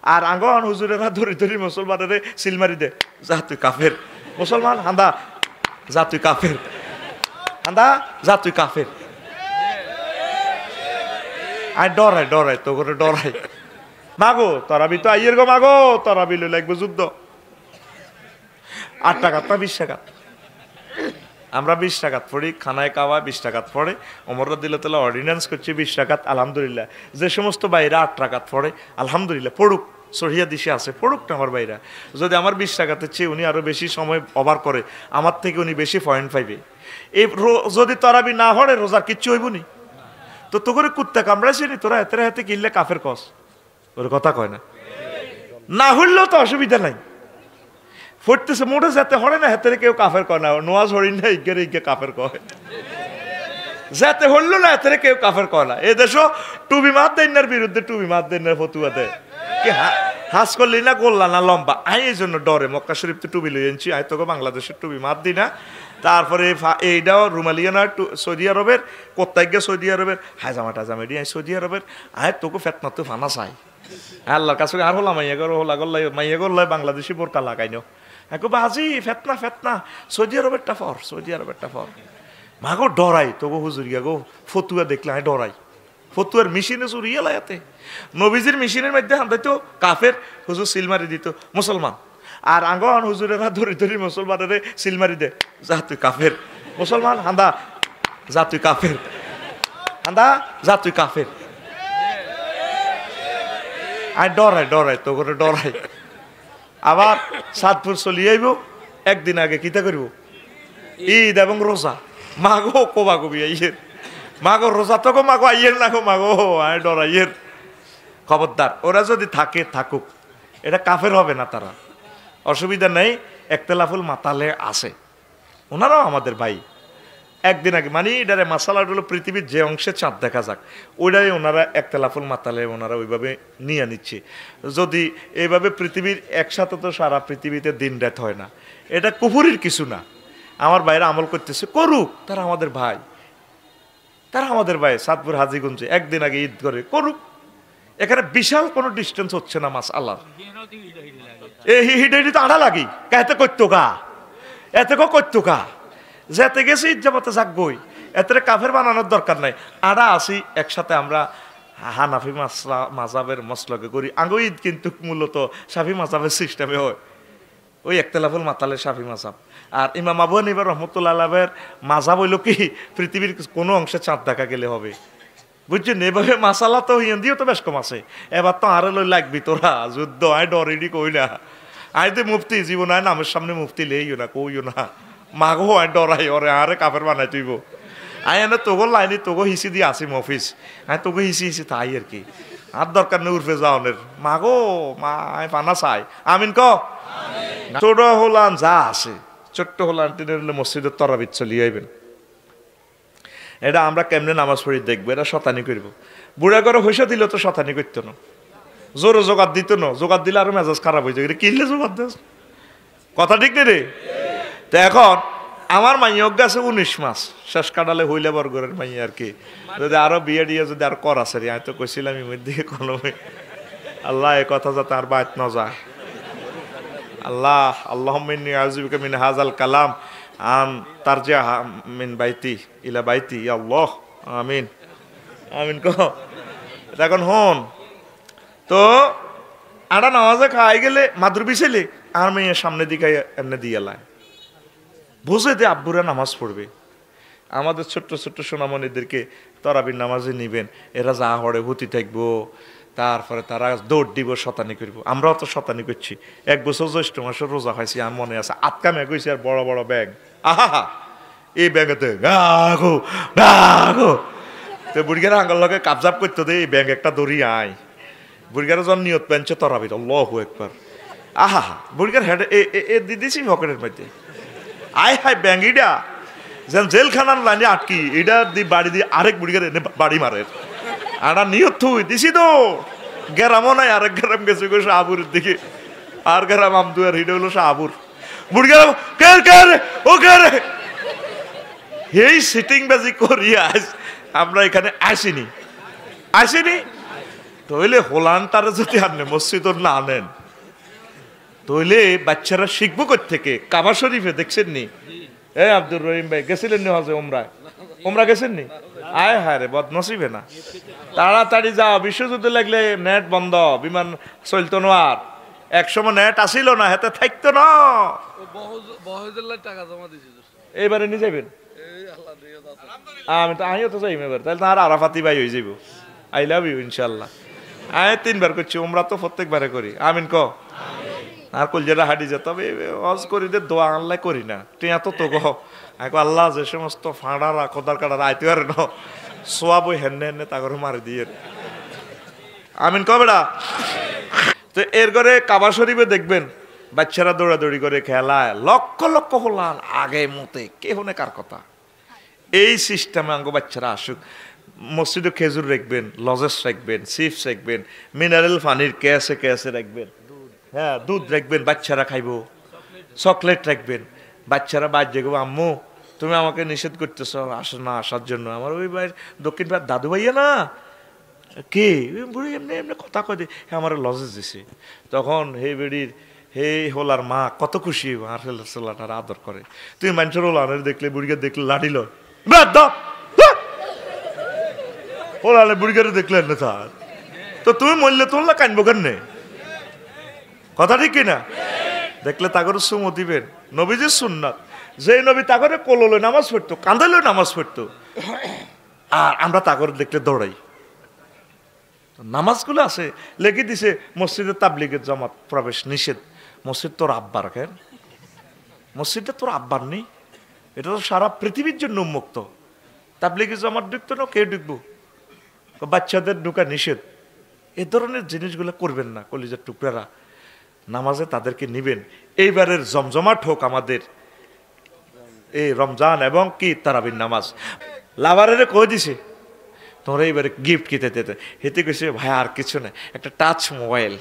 আর আঙ্গন হুজুরেরা ধরি ধরি মুসলমানের সিলমারি দে, যা তুই কাফের মুসলমান, হান্দা যা তুই কাফের, হান্দা যা তুই কাফের। আর ডরাই ডরাই তো করে ডরাই, মাগো তরাবি তো আইয়ের গো, মাগো তরাবি লই লাগবে যুদ্ধ। 8 টাকাত না 20 টাকা, আমরা 20 টাকাত পড়ি, খানায় খাওয়া 20 টাকাত পড়ে। ওমর রাদিয়াল্লাহু তাআলা অর্ডিন্যান্স করছে 20 টাকাত। আলহামদুলিল্লাহ, যে সমস্ত বাইরা 8 টাকাত পড়ে আলহামদুলিল্লাহ পড়ুক, সহিয়া দিশে আছে পড়ুক না আমার বাইরা। যদি আমার 20 টাকাতে চেয়ে উনি আরো বেশি সময় ওভার করে, আমার থেকে উনি বেশি পয়েন্ট পাইবে। এই যদি তরাবি না হরে রোজার কিচ্ছু হইব নি। তো তো করে কুত্তা কামড়াইছে নি, তোরা এতের হাতে কিনলে কাফের কস, ওর কথা কয় না। না হইলেও তো অসুবিধা নাই, ফুটতেছে মোটে যেতে হরে না, হেতে কেউ কাফের কয় না। নোয়াজ হরিণ না ইজ্ঞের ইজ্ঞে কাফের কয়, যেতে হইল না হেতে কেউ কাফের কয় না। এ দেশ টুবি মাত দেনার বিরুদ্ধে টুবি মাত দেনার ফতুয়া দেয় কি, হাস করলি না গোল্লা না লম্বা। আই এই জন্য ডরে, মক্কা শরীফ তো টুবি লই আনছি, আই তোকে বাংলাদেশের টুবি মাত দি না। তারপরে এইটাও রুমালিয়ানা সৌদি আরবের, কোথায় গিয়ে সৌদি আরবের হাজামা টাজামা এটি সৌদি আরবের, আয় তোকে ফেতনা তো ফানা চাই আল্লাহর কাছে। আর হলা মাইয়া গর হলা গল্লাই মাইয়া গল্লাই বাংলাদেশি বোরকা লাগাইনো, একো বাজি ফেতনা ফেতনা সৌদি আরবের টাফর, সৌদি আরবের টাফর। মাগো ডরাই তোকে হুজুরিয়া গো, ফতুয়া দেখলে আমি ডরাই। ফতুয়ার মেশিনে চুরিয়ে লাইতে, নবীজির মেশিনের মধ্যে হান্দাইতো কাফের, হুজুর সিলমারি দিত মুসলমান। আর আঙ্গন হুজুরেরা ধরি ধরি মুসলমানের সিলমারি দে, যা তুই কাফের মুসলমান, হান্দা যা তুই কাফের, হান্দা যা তুই কাফের। আর ডরাই ডরাই তো করে ডরাই। আবার সাতপুর চলি আইব, একদিন আগে কিতা করব ঈদ এবং রোজা, মাগো কবা কবি আইয়ের, মাগো রোজা তো গো মাগো আইয়ের না গো মাগো, আয় ডরাইয়ের। খবরদার, ওরা যদি থাকে থাকুক, এটা কাফের হবে না তারা, অসুবিধা নেই। একতেলাফুল মাতালে আছে, ওনারাও আমাদের ভাই। একদিন আগে মানে এটারে মাসালা হলো পৃথিবীর যে অংশে চাঁদ দেখা যাক, ওইটাই ওনারা একতেলাফুল মাতালে ওনারা ওইভাবে নিয়ে নিচ্ছে। যদি এইভাবে পৃথিবীর একসাথে তো সারা পৃথিবীতে দিন রাত হয় না, এটা কুফুরির কিছু না। আমার ভাইরা আমল করতেছে, করুক, তারা আমাদের ভাই, তারা আমাদের ভাই। সাতপুর হাজিগঞ্জে একদিন আগে ঈদ করে করুক, এখানে বিশাল কোনো ডিস্টেন্স হচ্ছে না। মাস আল্লাহ এই হিডাইডি তো আড়া লাগি, এতে করতো গা, এতে করতো গা, যেতে গেছি ইজ্জামতে যাকবই, এতে কাফের বানানোর দরকার নাই। আড়া আসি একসাথে আমরা হানাফি মাযহাবের মসলকে করি। আঙ্গো ঈদ কিন্তু মূলত শাফি মাযহাবের সিস্টেমে হয়, ওই একতেলাফুল মাতালে শাফি মাযহাব। আর ইমাম আবু হানিফা রাহমাতুল্লাহ আলাইহির মাযহাব হইল কি, পৃথিবীর কোনো অংশে চাঁদ দেখা গেলে হবে, বুঝছেন? এভাবে মাসালা তো হিন্দিও তো বেশ কম আছে। এবার তো আরে লই লাগবি তোরা যুদ্ধ, আয় ডরেডি কই না, আয় তো মুফতি জীবন আয় নামের সামনে মুফতি লেইও না, কইও না, মাগো আয় ডরাই ওরে, আরে কাফের বানাই তুইব। আয় এনে তোগো লাইনি তোগো হিসি দিয়ে আসিম অফিস, আয় তোগো হিসি হিসি তাই আর কি, আর দরকার নেই উর্ফে যাওনের। মাগো মা আয় পানা চাই, আমিন ক ছোট হলান যা আছে, ছোট্ট হলান টিনের মসজিদের তরাবিত চলিয়ে আইবেন। এটা আমরা কেমনে নামাজ পড়ি দেখবো, এটা শতানি করবো। বুড়া করে হইসা দিলে তো শতানি করতো না, জোরে জোগাড় দিত না, জোগাড় দিলে আরো মেজাজ খারাপ হয়ে যায়, কিনলে জোগাড় দেয়, কথা ঠিক নেই রে। তো এখন আমার মাইয়া আছে 19 মাস, শেষ কাটালে হইলে বরগরের মাইয়া আর কি। যদি আরো বিয়ে দিয়ে যদি আর কর আছে, আমি তো কইছিলাম ইমের দিকে কোনো আল্লাহ এ কথা যাতে আর বাইত না যায়। আল্লাহ আল্লাহুম্মা ইন্নী আউযুবিকা মিন হাযাল কালাম আন তারজিআ মিন বাইতি ইলা বাইতি, ইয়া আল্লাহ আমিন আমিন কহ। এখন হন তো আড়া নামাজে খাই গেলে মাদুর বিছাইলে আর মেয়ের সামনে দিকে এমনি দিয়ে লায়, বুঝে দে আব্বুরা নামাজ পড়বে। আমাদের ছোট্ট ছোট্ট সোনামণিদেরকে তরাবির নামাজে নিবেন, এরা যা হড়ে ভূতি থাকবো, তারপরে তারা দৌড় দিব, শতানি করবো। আমরাও তো শতানি করছি। 1 বছর জ্যৈষ্ঠ মাসের রোজা খাইছি, আমার মনে আছে, আটকা মেঘ হয়েছে আর বড় বড় ব্যাগ, আহা এই ব্যাগেতে গাগো গাগো, তো বুড়িগার আঙ্গল লগে কাবজাব করতো দে, এই ব্যাগ একটা দড়ি আয়, বুড়িগার যখন নিয়ত পেনছে তরাবির আল্লাহু আকবার, আহা বুড়িগার হেড এ দিদিছি পকেটের মধ্যে, আয় হায় ব্যাঙ্গিটা যেন জেলখানার লাইনে আটকি, এটা দি বাড়ি দিয়ে আরেক বুড়িগার এনে বাড়ি মারে, আর নিয়ত থুই দিছি তো গ্রামও নাই, আরেক গ্রাম গেছে গো শাহপুরের দিকে, আর গ্রাম আমদুয়ার, হিডে হলো শাহপুর। বুড়িগার কে কে ও কে রে, এই সিটিং বাজি করি আজ আমরা এখানে আসিনি। তইলে হোলানটারে যদি আনে মসজিদ না আনেন তইলে বাচ্চারা শিখবো থেকে কাবা শরীফে দেখছেন নি আব্দুর রহিম ভাই গেছিলেন নি হজে ওমরা গেছেন নি আয় হায় রে বদনসিবে না তাড়াতাড়ি যাও বিশ্বযুদ্ধ লাগলে নেট বন্ধ বিমান চলতো না আর একসময় নেট আসিল না হাতে থাকতো না এইবারে নিয়ে যাবেন আমি তো আমিও তো যাইম এবার তাহলে তার আরাফাতি ভাই হয়ে যাব আই লাভ ইউ ইনশাল্লাহ আমি 3 বার করছি ওমরা তো প্রত্যেকবারে করি আমিন ক আর কলজেরা হাঁটি যে তবে হজ করি দে দোয়া আল্লাহ করি না তুই এত তো গহ আল্লাহ যে সমস্ত ফাঁড়ারা খোদার কাটার আইতে পারে ন সোয়াব ওই হেন্নে হেন্নে তা করে মারি দিয়ে আমিন ক বেড়া তো এর ঘরে কাবা শরীফে দেখবেন বাচ্চারা দৌড়াদৌড়ি করে খেলায় লক্ষ লক্ষ হলাল আগে মতে কে হনে কার কথা এই সিস্টেমে আঙ্গ বাচ্চারা আসুক মসজিদে খেজুর রাখবেন লজেস রাখবেন চিপস রাখবেন মিনারেল পানির কেসে রাখবেন হ্যাঁ দুধ রাখবেন বাচ্চারা খাইবো চকলেট রাখবেন বাচ্চারা বাদ দেখবো আম্মু তুমি আমাকে নিষেধ করতেছ আসার জন্য আমার ওই ভাই দক্ষিণ ভাই দাদু ভাইয়া না কে বুড়ি এমনি এমনি কথা কয়ে আমার লজেস দিছে তখন হে বেড়ির হে হোলার মা কত খুশি আর সোলাটার আদর করে তুমি মানুষের হোলানের দেখলে বুড়িকে দেখলে লাঠিল হোলানে বুড়িকে দেখলেন না স্যার তো তুমি মরলে তোমরা কানবো কেন কথা ঠিক কিনা দেখলে তাগর সুমো দিবেন নবীজির সুন্নাত যে নবী তাগরে কোললে নামাজ পড়তো কাঁদালে নামাজ পড়তো আর আমরা তাগর দেখলে দৌড়াই নামাজগুলো আছে লেগে দিছে মসজিদে তাবলিগের জামাত প্রবেশ নিষেধ মসজিদ তোর আব্বার কেন মসজিদে তোর আব্বার নেই এটা তো সারা পৃথিবীর জন্য উন্মুক্ত তাবলিগের জামাত ঢুকতো না কে ঢুকবো বাচ্চাদের ঢুকা নিষেধ এ ধরনের জিনিসগুলো করবেন না কলিজার টুকরারা নামাজে তাদেরকে নিবেন এইবারের জমজমাট হোক আমাদের এই রমজান এবং কি তারাবির নামাজ লাভারের কই দিছে তোমরা এইবারে গিফট কিতে দিতে হেতে কইছে ভাই আর কিছু না একটা টাচ মোবাইল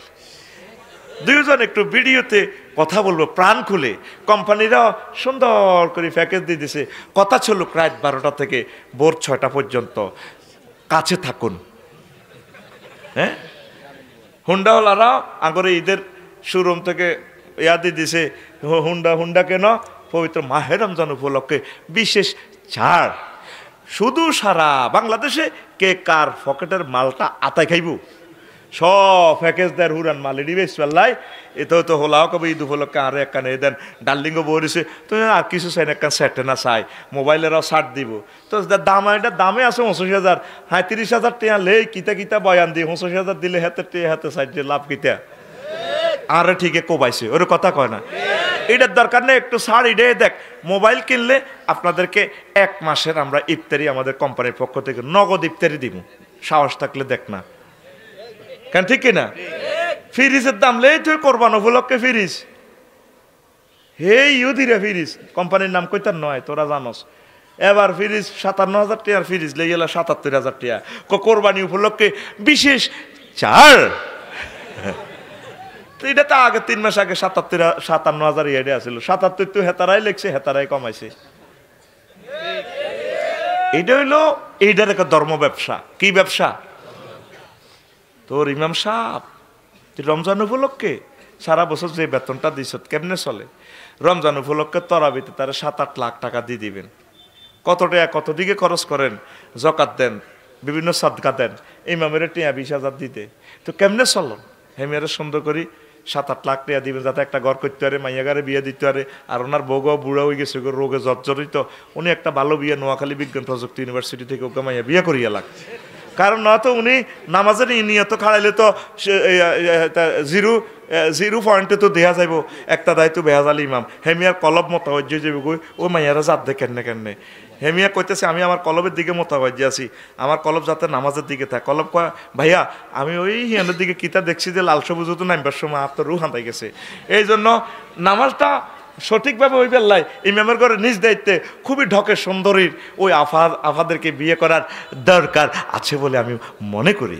দুইজন একটু ভিডিওতে কথা বলবো প্রাণ খুলে কোম্পানিরা সুন্দর করে প্যাকেজ দিয়ে দিছে কথা ছিল রাত 12টা থেকে ভোর 6টা পর্যন্ত কাছে থাকুন হ্যাঁ হুন্ডাওয়ালারা আগরে ঈদের শোরুম থেকে ইয়াদি দিছে হুন্ডা কেন পবিত্র মাহে রমজান উপলক্ষে বিশেষ ছাড় শুধু সারা বাংলাদেশে কে কার পকেটের মালটা আতায় খাইব সব প্যাকেজ দেয় হুরান মাল এডি বেশ পাল্লাই এতেও তো হলাও কবে ঈদ উপলক্ষে আরো একখানে দেন ডার্লিংও বলেছে তো আর কিছু চাই না একখান সেটে না চাই মোবাইলেরও ছাড় দিব তো দাম এটা দামে আছে 85,000 35,000 টাকা লে কিতা বয়ান দিয়ে 85,000 দিলে হাতে চাই লাভ কিতা আরে ঠিকই কোবাইছে ওর কথা কয় না এটার দরকার নেই একটু ছাড় এটাই দেখ মোবাইল কিনলে আপনাদেরকে 1 মাসের আমরা ইফতারি আমাদের কোম্পানির পক্ষ থেকে নগদ ইফতারি দিব সাহস থাকলে দেখ না কেন ঠিক কিনা ফ্রিজের দাম লেই তুই কোরবান উপলক্ষে ফ্রিজ হে ইউদিরা ফ্রিজ কোম্পানির নাম কইতার নয় তোরা জানোস এবার ফ্রিজ 57,000 টাকার ফ্রিজ লেই গেল 77,000 টাকা কোরবানি উপলক্ষে বিশেষ ছাড় এটা তো আগে 3 মাস আগে 57,000 ইয়েডে আসছিল 77 তো হেতারাই লেখছে হেতারাই কমাইছে এটা হইলো এইটার একটা ধর্ম ব্যবসা কি ব্যবসা তোর ইমাম সাহেব তুই রমজান উপলক্ষে সারা বছর যে বেতনটা দিস কেমনে চলে রমজান উপলক্ষে তরাবিতে তারা 7-8 লাখ টাকা দিয়ে দিবেন কত টাকা কত দিকে খরচ করেন জকাত দেন বিভিন্ন সাদকা দেন ইমামের টিয়া 20,000 দিতে তো কেমনে চলো হেমিয়ারে সুন্দর করি 7-8 লাখ টাকা দিবেন যাতে একটা ঘর করতে পারে মাইয়াগারে বিয়ে দিতে পারে আর ওনার বউগাও বুড়া হয়ে গেছে রোগে জর্জরিত উনি একটা ভালো বিয়ে নোয়াখালী বিজ্ঞান প্রযুক্তি ইউনিভার্সিটি থেকে ওকে মাইয়া বিয়ে করিয়া লাগ কারণ নয়তো উনি নামাজের নিয়ত খাড়াইলে তো জিরো পয়েন্টে তো দেয়া যাইব একটা দায়িত্ব বেহাজালি ইমাম হেমিয়ার কলব মোতাবজ্য যাবে গই ও মাইয়ারা জাত দে কেনে হেমিয়া কইতেছে আমি আমার কলবের দিকে মোতাবজ্য আছি আমার কলব যাতে নামাজের দিকে থাকে কলব কয় ভাইয়া আমি ওই হিয়ানের দিকে কিতা দেখছি যে লাল সবুজ তো নামবার সময় আপনার রুহ হাঁটাই গেছে এই জন্য নামাজটা সঠিকভাবে ওই বেল্লাই ইমামের ঘরে নিজ দায়িত্বে খুবই ঢকে সুন্দরীর ওই আফাদেরকে বিয়ে করার দরকার আছে বলে আমি মনে করি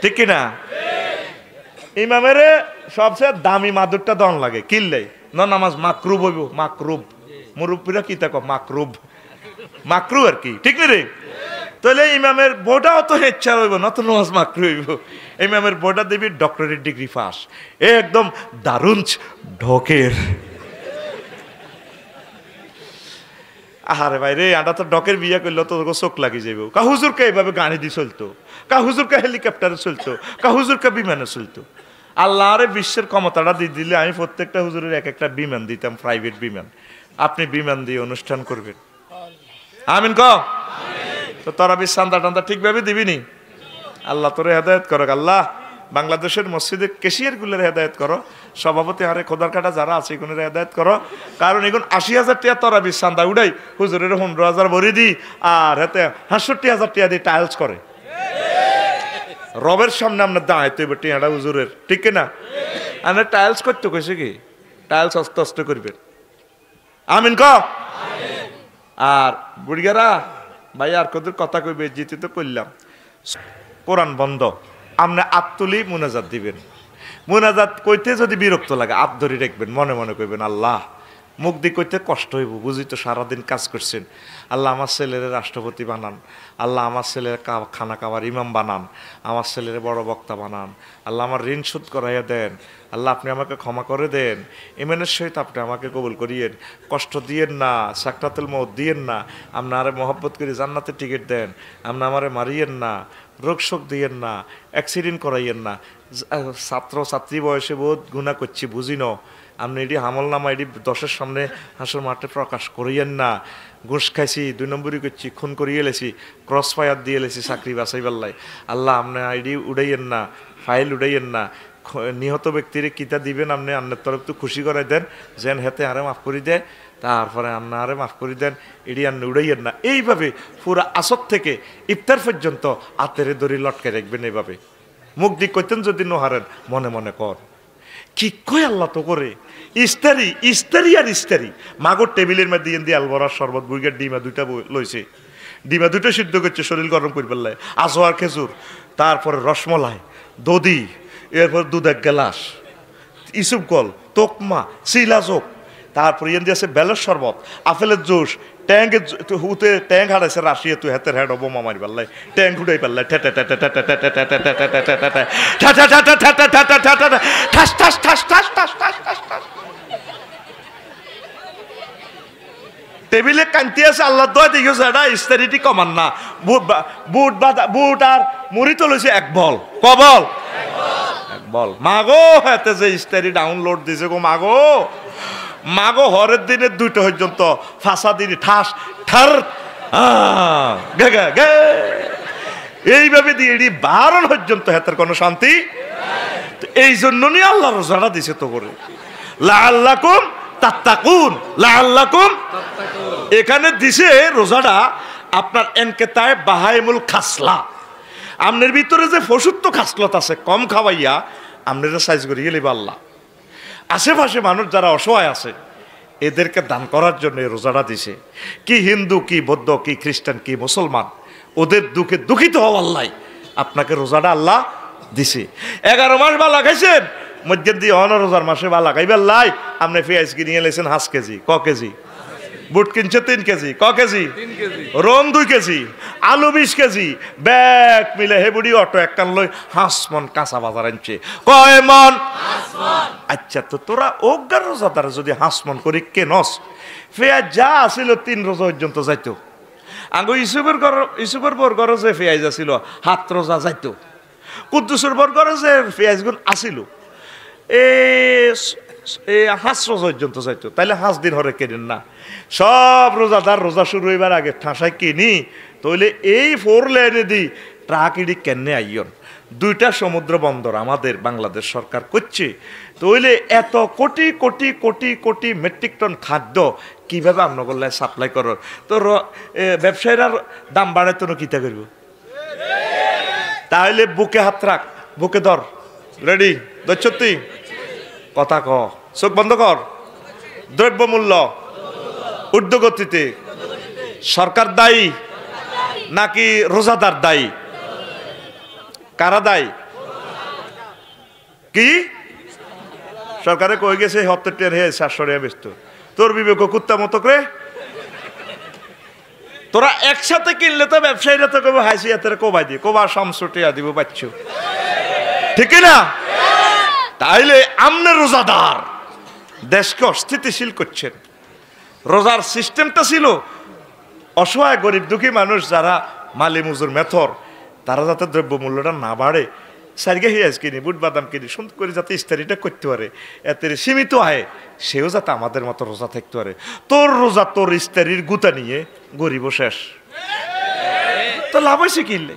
ঠিক কিনা ইমামের সবচেয়ে দামি মাদুরটা দন লাগে কিনলেই নামাজ মাকরুব হইব মাকরুব মুরব্বীরা কি তাকো মাকরুব আর কি ঠিক না রে তাহলে ইমামের বোর্ডাও তো ইচ্ছা হইব না, তো নামাজ মাকরু হইব। ইমামের বোর্ডা দিবি ডক্টরেট ডিগ্রি পাস, একদম দারুণ ঢকের। আরে ভাই রে, আটা তো ডকের বিয়া করলে তো চোখ লাগি যাইব। কা হুজুরকে এইভাবে গাড়ি দিয়ে চলতো, কা হুজুরকে হেলিকপ্টারে চলতো, কা হুজুরকে বিমানে চলতো। আল্লাহরে বিশ্বের ক্ষমতাটা দিয়ে দিলে আমি প্রত্যেকটা হুজুরের এক একটা বিমান দিতাম, প্রাইভেট বিমান। আপনি বিমান দিয়ে অনুষ্ঠান করবেন, আমিন ক। তো তরাবির চান্দা টান্দা ঠিকভাবে দিবিনি। আল্লাহ তোরে হেদায়েত করো। আল্লাহ বাংলাদেশের মসজিদের কেশিয়ার গুলোর হেদায়েত করো, সভাপতি হারে খোদার কাটা যারা আছে এগুলোর হেদায়েত করো। কারণ এখন 80,000 টাকা তরাবির চান্দা উড়াই, হুজুরের 15,000 ভরি দিই, আর হাতে 65,000 টাকা দিয়ে টাইলস করে। রবের সামনে আপনার দাঁড়াইতে হইবে টিয়াটা হুজুরের, ঠিক না? আমরা টাইলস করতে কইছে কি, টাইলস আস্তে আস্তে করবেন, আমিন ক। আর বুড়িগারা ভাই আর কত কথা কইবে, জিতে তো করলাম। কোরআন বন্ধ, আপনি আত্মলি মুনাজাত দিবেন। মুনাজাত কইতে যদি বিরক্ত লাগে আপ ধরে রাখবেন, মনে মনে কইবেন আল্লাহ, মুখ দিয়ে কইতে কষ্ট হইব, বুঝি তো সারাদিন কাজ করছেন। আল্লাহ আমার ছেলের রাষ্ট্রপতি বানান, আল্লাহ আমার ছেলের খানা খাওয়ার ইমাম বানান, আমার ছেলের বড় বক্তা বানান, আল্লাহ আমার ঋণ শোধ করাইয়া দেন, আল্লাহ আপনি আমাকে ক্ষমা করে দেন, ইমানের সহিত আপনি আমাকে কবুল করিয়েন, কষ্ট দিয়েন না, সাকরাতুল মউত দিয়েন না, আপনারে মহব্বত করে জান্নাতে টিকিট দেন, আপনি আমারে মারিয়েন না, রোগ শোক দিয়েন না, অ্যাক্সিডেন্ট করাইয়েন না। ছাত্র ছাত্রী বয়সে বহুত গুণা করছি বুঝি ন, আপনি এটি হামল নামা এটি 10-এর সামনে হাসর মাঠে প্রকাশ করিয়েন না। ঘুষ খাইছি, 2 নম্বরই করছি, খুন করিয়ে এলেছি, ক্রস ফায়ার দিয়ে এলেছি চাকরি বাছাই পাল্লাই, আল্লাহ আপনি আইডি উড়াইয়েন না, ফাইল উড়াইয়েন না। নিহত ব্যক্তিরে কিতা দিবেন আপনি আপনার তরফ তো খুশি করাই দেন, যেন হেতে আরে মাফ করে দেয়, তারপরে আপনি আরে মাফ করে দেন, এটি আপনি উড়াইয়েন না। এইভাবে পুরো আসর থেকে ইফতার পর্যন্ত আতেরে দড়ি লটকে রাখবেন। এইভাবে মুখ দিক করতেন যদি নোহারেন, মনে মনে কর কি কয় আল্লাহ তো করে। ইস্তারি ইস্তারি আর ইস্তারি মাগর টেবিলের মধ্যে দিয়ে আলবরার শরবত বুইগের ডিমা 2টা লইছে, ডিমা 2টা সিদ্ধ করছে শরীর গরম করে ফেললাই, আজোয়ার খেজুর, তারপরে রসমলাই, দধি, এরপর দুধ 1 গ্লাস, ইসুপ কল, তোকমা, শিলাজোক, তারপরে ইয়ে দিয়েছে বেলের শরবত, আপেলের জুস, ট্যাঙ্কে হুতে ট্যাঙ্ক হারাইছে রাশিয়া, তুই হাতের হেড বোমা মারি পারলাই, ট্যাঙ্ক উঠাই পারলাই, টেবিলে কান্তি আছে। আল্লাহ দোয়া দেখিয়েছে এটা ইস্তারিটি কমান না, বুট আর মুড়ি তো লইছে 1 বল, ক বল? 1 বল। মাগো হাতে যে ইস্তারি ডাউনলোড দিছে গো মাগো, মাগো হরের দিনের 2টা পর্যন্ত, ফাঁসা দিনে ঠাস ঠার এইভাবে দিয়ে এটি 12 পর্যন্ত হাতের কোনো শান্তি। এই জন্য নিয়ে আল্লাহ রোজাটা দিছে তো করে, লাআল্লাকুম তাত্তাকুন, লাআল্লাকুম। এখানে দিছে রোজাটা আপনার এনকেতায় বাহাইমুল খাসলা, আপনার ভিতরে যে পশুত্ব খাসলত আছে কম খাওয়াইয়া আপনারা সাইজ করিয়ে গেলে আল্লাহ। আশেপাশে মানুষ যারা অসহায় আছে এদেরকে দান করার জন্য রোজাটা দিছে। কি হিন্দু, কি বৌদ্ধ, কি খ্রিস্টান, কি মুসলমান, ওদের দুঃখে দুঃখিত হওয়া আল্লাহ আপনাকে রোজাটা আল্লাহ দিছে। 11 মাস বালা খাইছেন, মধ্যে দিয়ে রোজার মাসে বালা খাইবে লাই, আপনি পেঁয়াজ কিনে এলেছেন 5 কেজি, ক কেজি? বুট কিনছে 3 কেজি, ক কেজি? রম 2 কেজি, আলু 20 কেজি, ব্যাগ মিলে হেবুড়ি অটো একখান লই 5 মন কাঁচা বাজার আনছে, কয় মন? 5 মন। আচ্ছা, তো তোরা অজ্ঞার রোজাদার যদি 5 মন করি কেনস, পেঁয়াজ যা আসিল 3 রোজা পর্যন্ত যাইতো। আগে ইসুফের বর ঘরে যে পেঁয়াজ আসিল 7 রোজা যাইতো, কুদ্দুসের বর ঘরে যে পেঁয়াজ গুণ আসিল এই 5 রোজা পর্যন্ত যাইতো। তাইলে 5 দিন হরে কেনেন না। সব রোজাদার রোজা শুরু হইবার আগে ঠাসায় কিনি, তইলে এই 4 লেনে দি ট্রাক ইডি কেনে আইয়ন। 2টা সমুদ্র বন্দর আমাদের বাংলাদেশ সরকার করছে, তইলে এত কোটি কোটি কোটি কোটি মেট্রিক টন খাদ্য কিভাবে আপনার সাপ্লাই করো? তো ব্যবসায়ীরা দাম বাড়াইতো না, কিতা করব? তাহলে বুকে হাত রাখ, বুকে ধর, রেডি, দচ্ছত্তি কথা ক, চোখ বন্ধ কর। দ্রব্যমূল্য ঊর্ধ্বগতিতে সরকার দায়ী নাকি রোজাদার দায়ী? কারা দায়ী? কি সরকারে কই গেছে 70 হে 700 টাকা বেচত, তোর বিবেক কুত্তা মতো করে তোরা একসাথে কিনলে তো ব্যবসায়ীরা তো কবে হাসিয়াতের কোবাই দিয়ে কোবা শামসুটিয়া দিব পাচ্ছ, ঠিক না? তাইলে আমনে রোজাদার দেশকে অস্থিতিশীল করছেন। রোজার সিস্টেমটা ছিল অসহায় গরিব দুঃখী মানুষ যারা মালি মুজুর মেথর, তারা যাতে দ্রব্য মূল্যটা না বাড়ে, সারিগে হিয়াজ কিনি, বুট বাদাম কিনি, সুন্দর করে যাতে ইস্তারিটা করতে পারে, এতে সীমিত আয় সেও যাতে আমাদের মতো রোজা থাকতে পারে। তোর রোজা তোর ইস্তারির গুতা নিয়ে গরিব শেষ, তো লাভ হয়েছে কিনলে?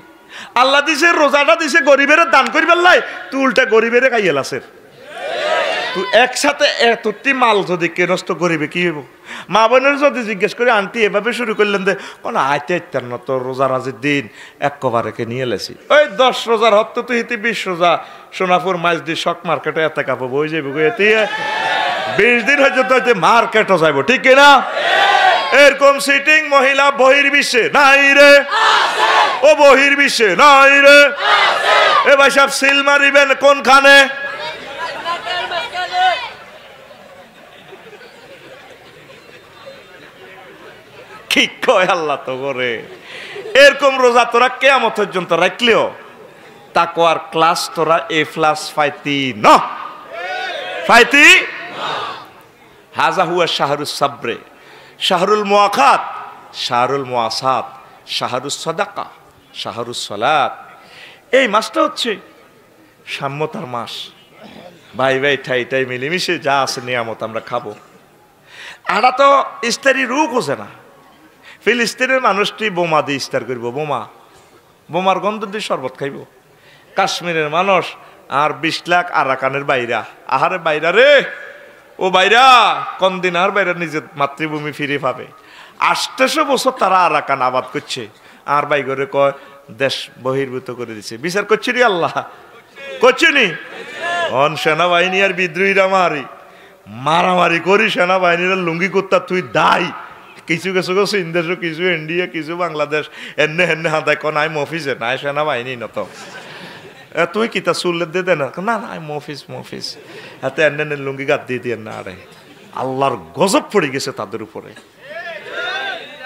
আল্লাহ দিছে রোজাটা দিছে গরিবের দান করিবার লাই, তুই উল্টা গরিবের খাইয়ে লাসের। তুই একসাথে এতটি মাল যদি কেনস্ত গরিবে কি হইব? মা বোনের যদি জিজ্ঞেস করে আন্টি এভাবে শুরু করলেন যে কোন আইতে আইতেন না, তো রোজা রাজির দিন একবারে নিয়ে লেছি, ওই 10 রোজার হত তুই হিতি 20 রোজা সোনাপুর মাছ দিয়ে শক মার্কেটে এত কাপড় বই যাবো, এতে 20 দিন হয়তো তো মার্কেটও যাইব, ঠিক না? এরকম সিটিং মহিলা বহির্বিশ্বে নাই রে, ও বহির্বিশ্বে নাই রে। এ ভাই সব সিল মারিবেন কোনখানে? কি কয় আল্লাহ তো করে। এরকম রোজা তোরা কিয়ামত পর্যন্ত রাখলেও তাকওয়ার ক্লাস তোরা A+ পাইতি না, পাইতি। হাজা হুয়া শাহরুস সাবরে, শাহরুল মুআখাত, শাহরুল মুআসাত, শাহরুস সাদাকা, শাহরুস সালাত। এই মাসটা হচ্ছে সাম্যতার মাস। ভাই ভাই ঠাই ঠাই মিলেমিশে যা আছে নিয়ামত আমরা খাবো। আড়া তো ইস্তারি রূপ হোসে না। ফিলিস্তিনের মানুষটি বোমা দিয়ে ইস্তার করব, বোমার গন্ধ দিয়ে শরবত খাইব। কাশ্মীরের মানুষ আর 20 লাখ আরাকানের বাইরা, আহারে বাইরা রে, ও বাইরা কোন দিন আর বাইরা নিজের মাতৃভূমি ফিরে পাবে। 800 বছর তারা আরাকান আবাদ করছে, আর বাই করে কয় দেশ বহির্ভূত করে দিছে। বিচার করছি রে আল্লাহ, করছি নি? অন সেনাবাহিনী আর বিদ্রোহীরা মারামারি করি, সেনাবাহিনীরা লুঙ্গি কুত্তা তুই দায়, কিছু কিছু কিছু ইন্দেশ, কিছু ইন্ডিয়া, কিছু বাংলাদেশ, এনে হেনে হাতায় কন আই মফিসে নাই সেনাবাহিনী নত, তুই কিতা চুল দিয়ে দে না, না না আই মফিস হাতে এনে লুঙ্গি গাত দিয়ে দিয়ে না। আরে আল্লাহর গজব পড়ে গেছে তাদের উপরে।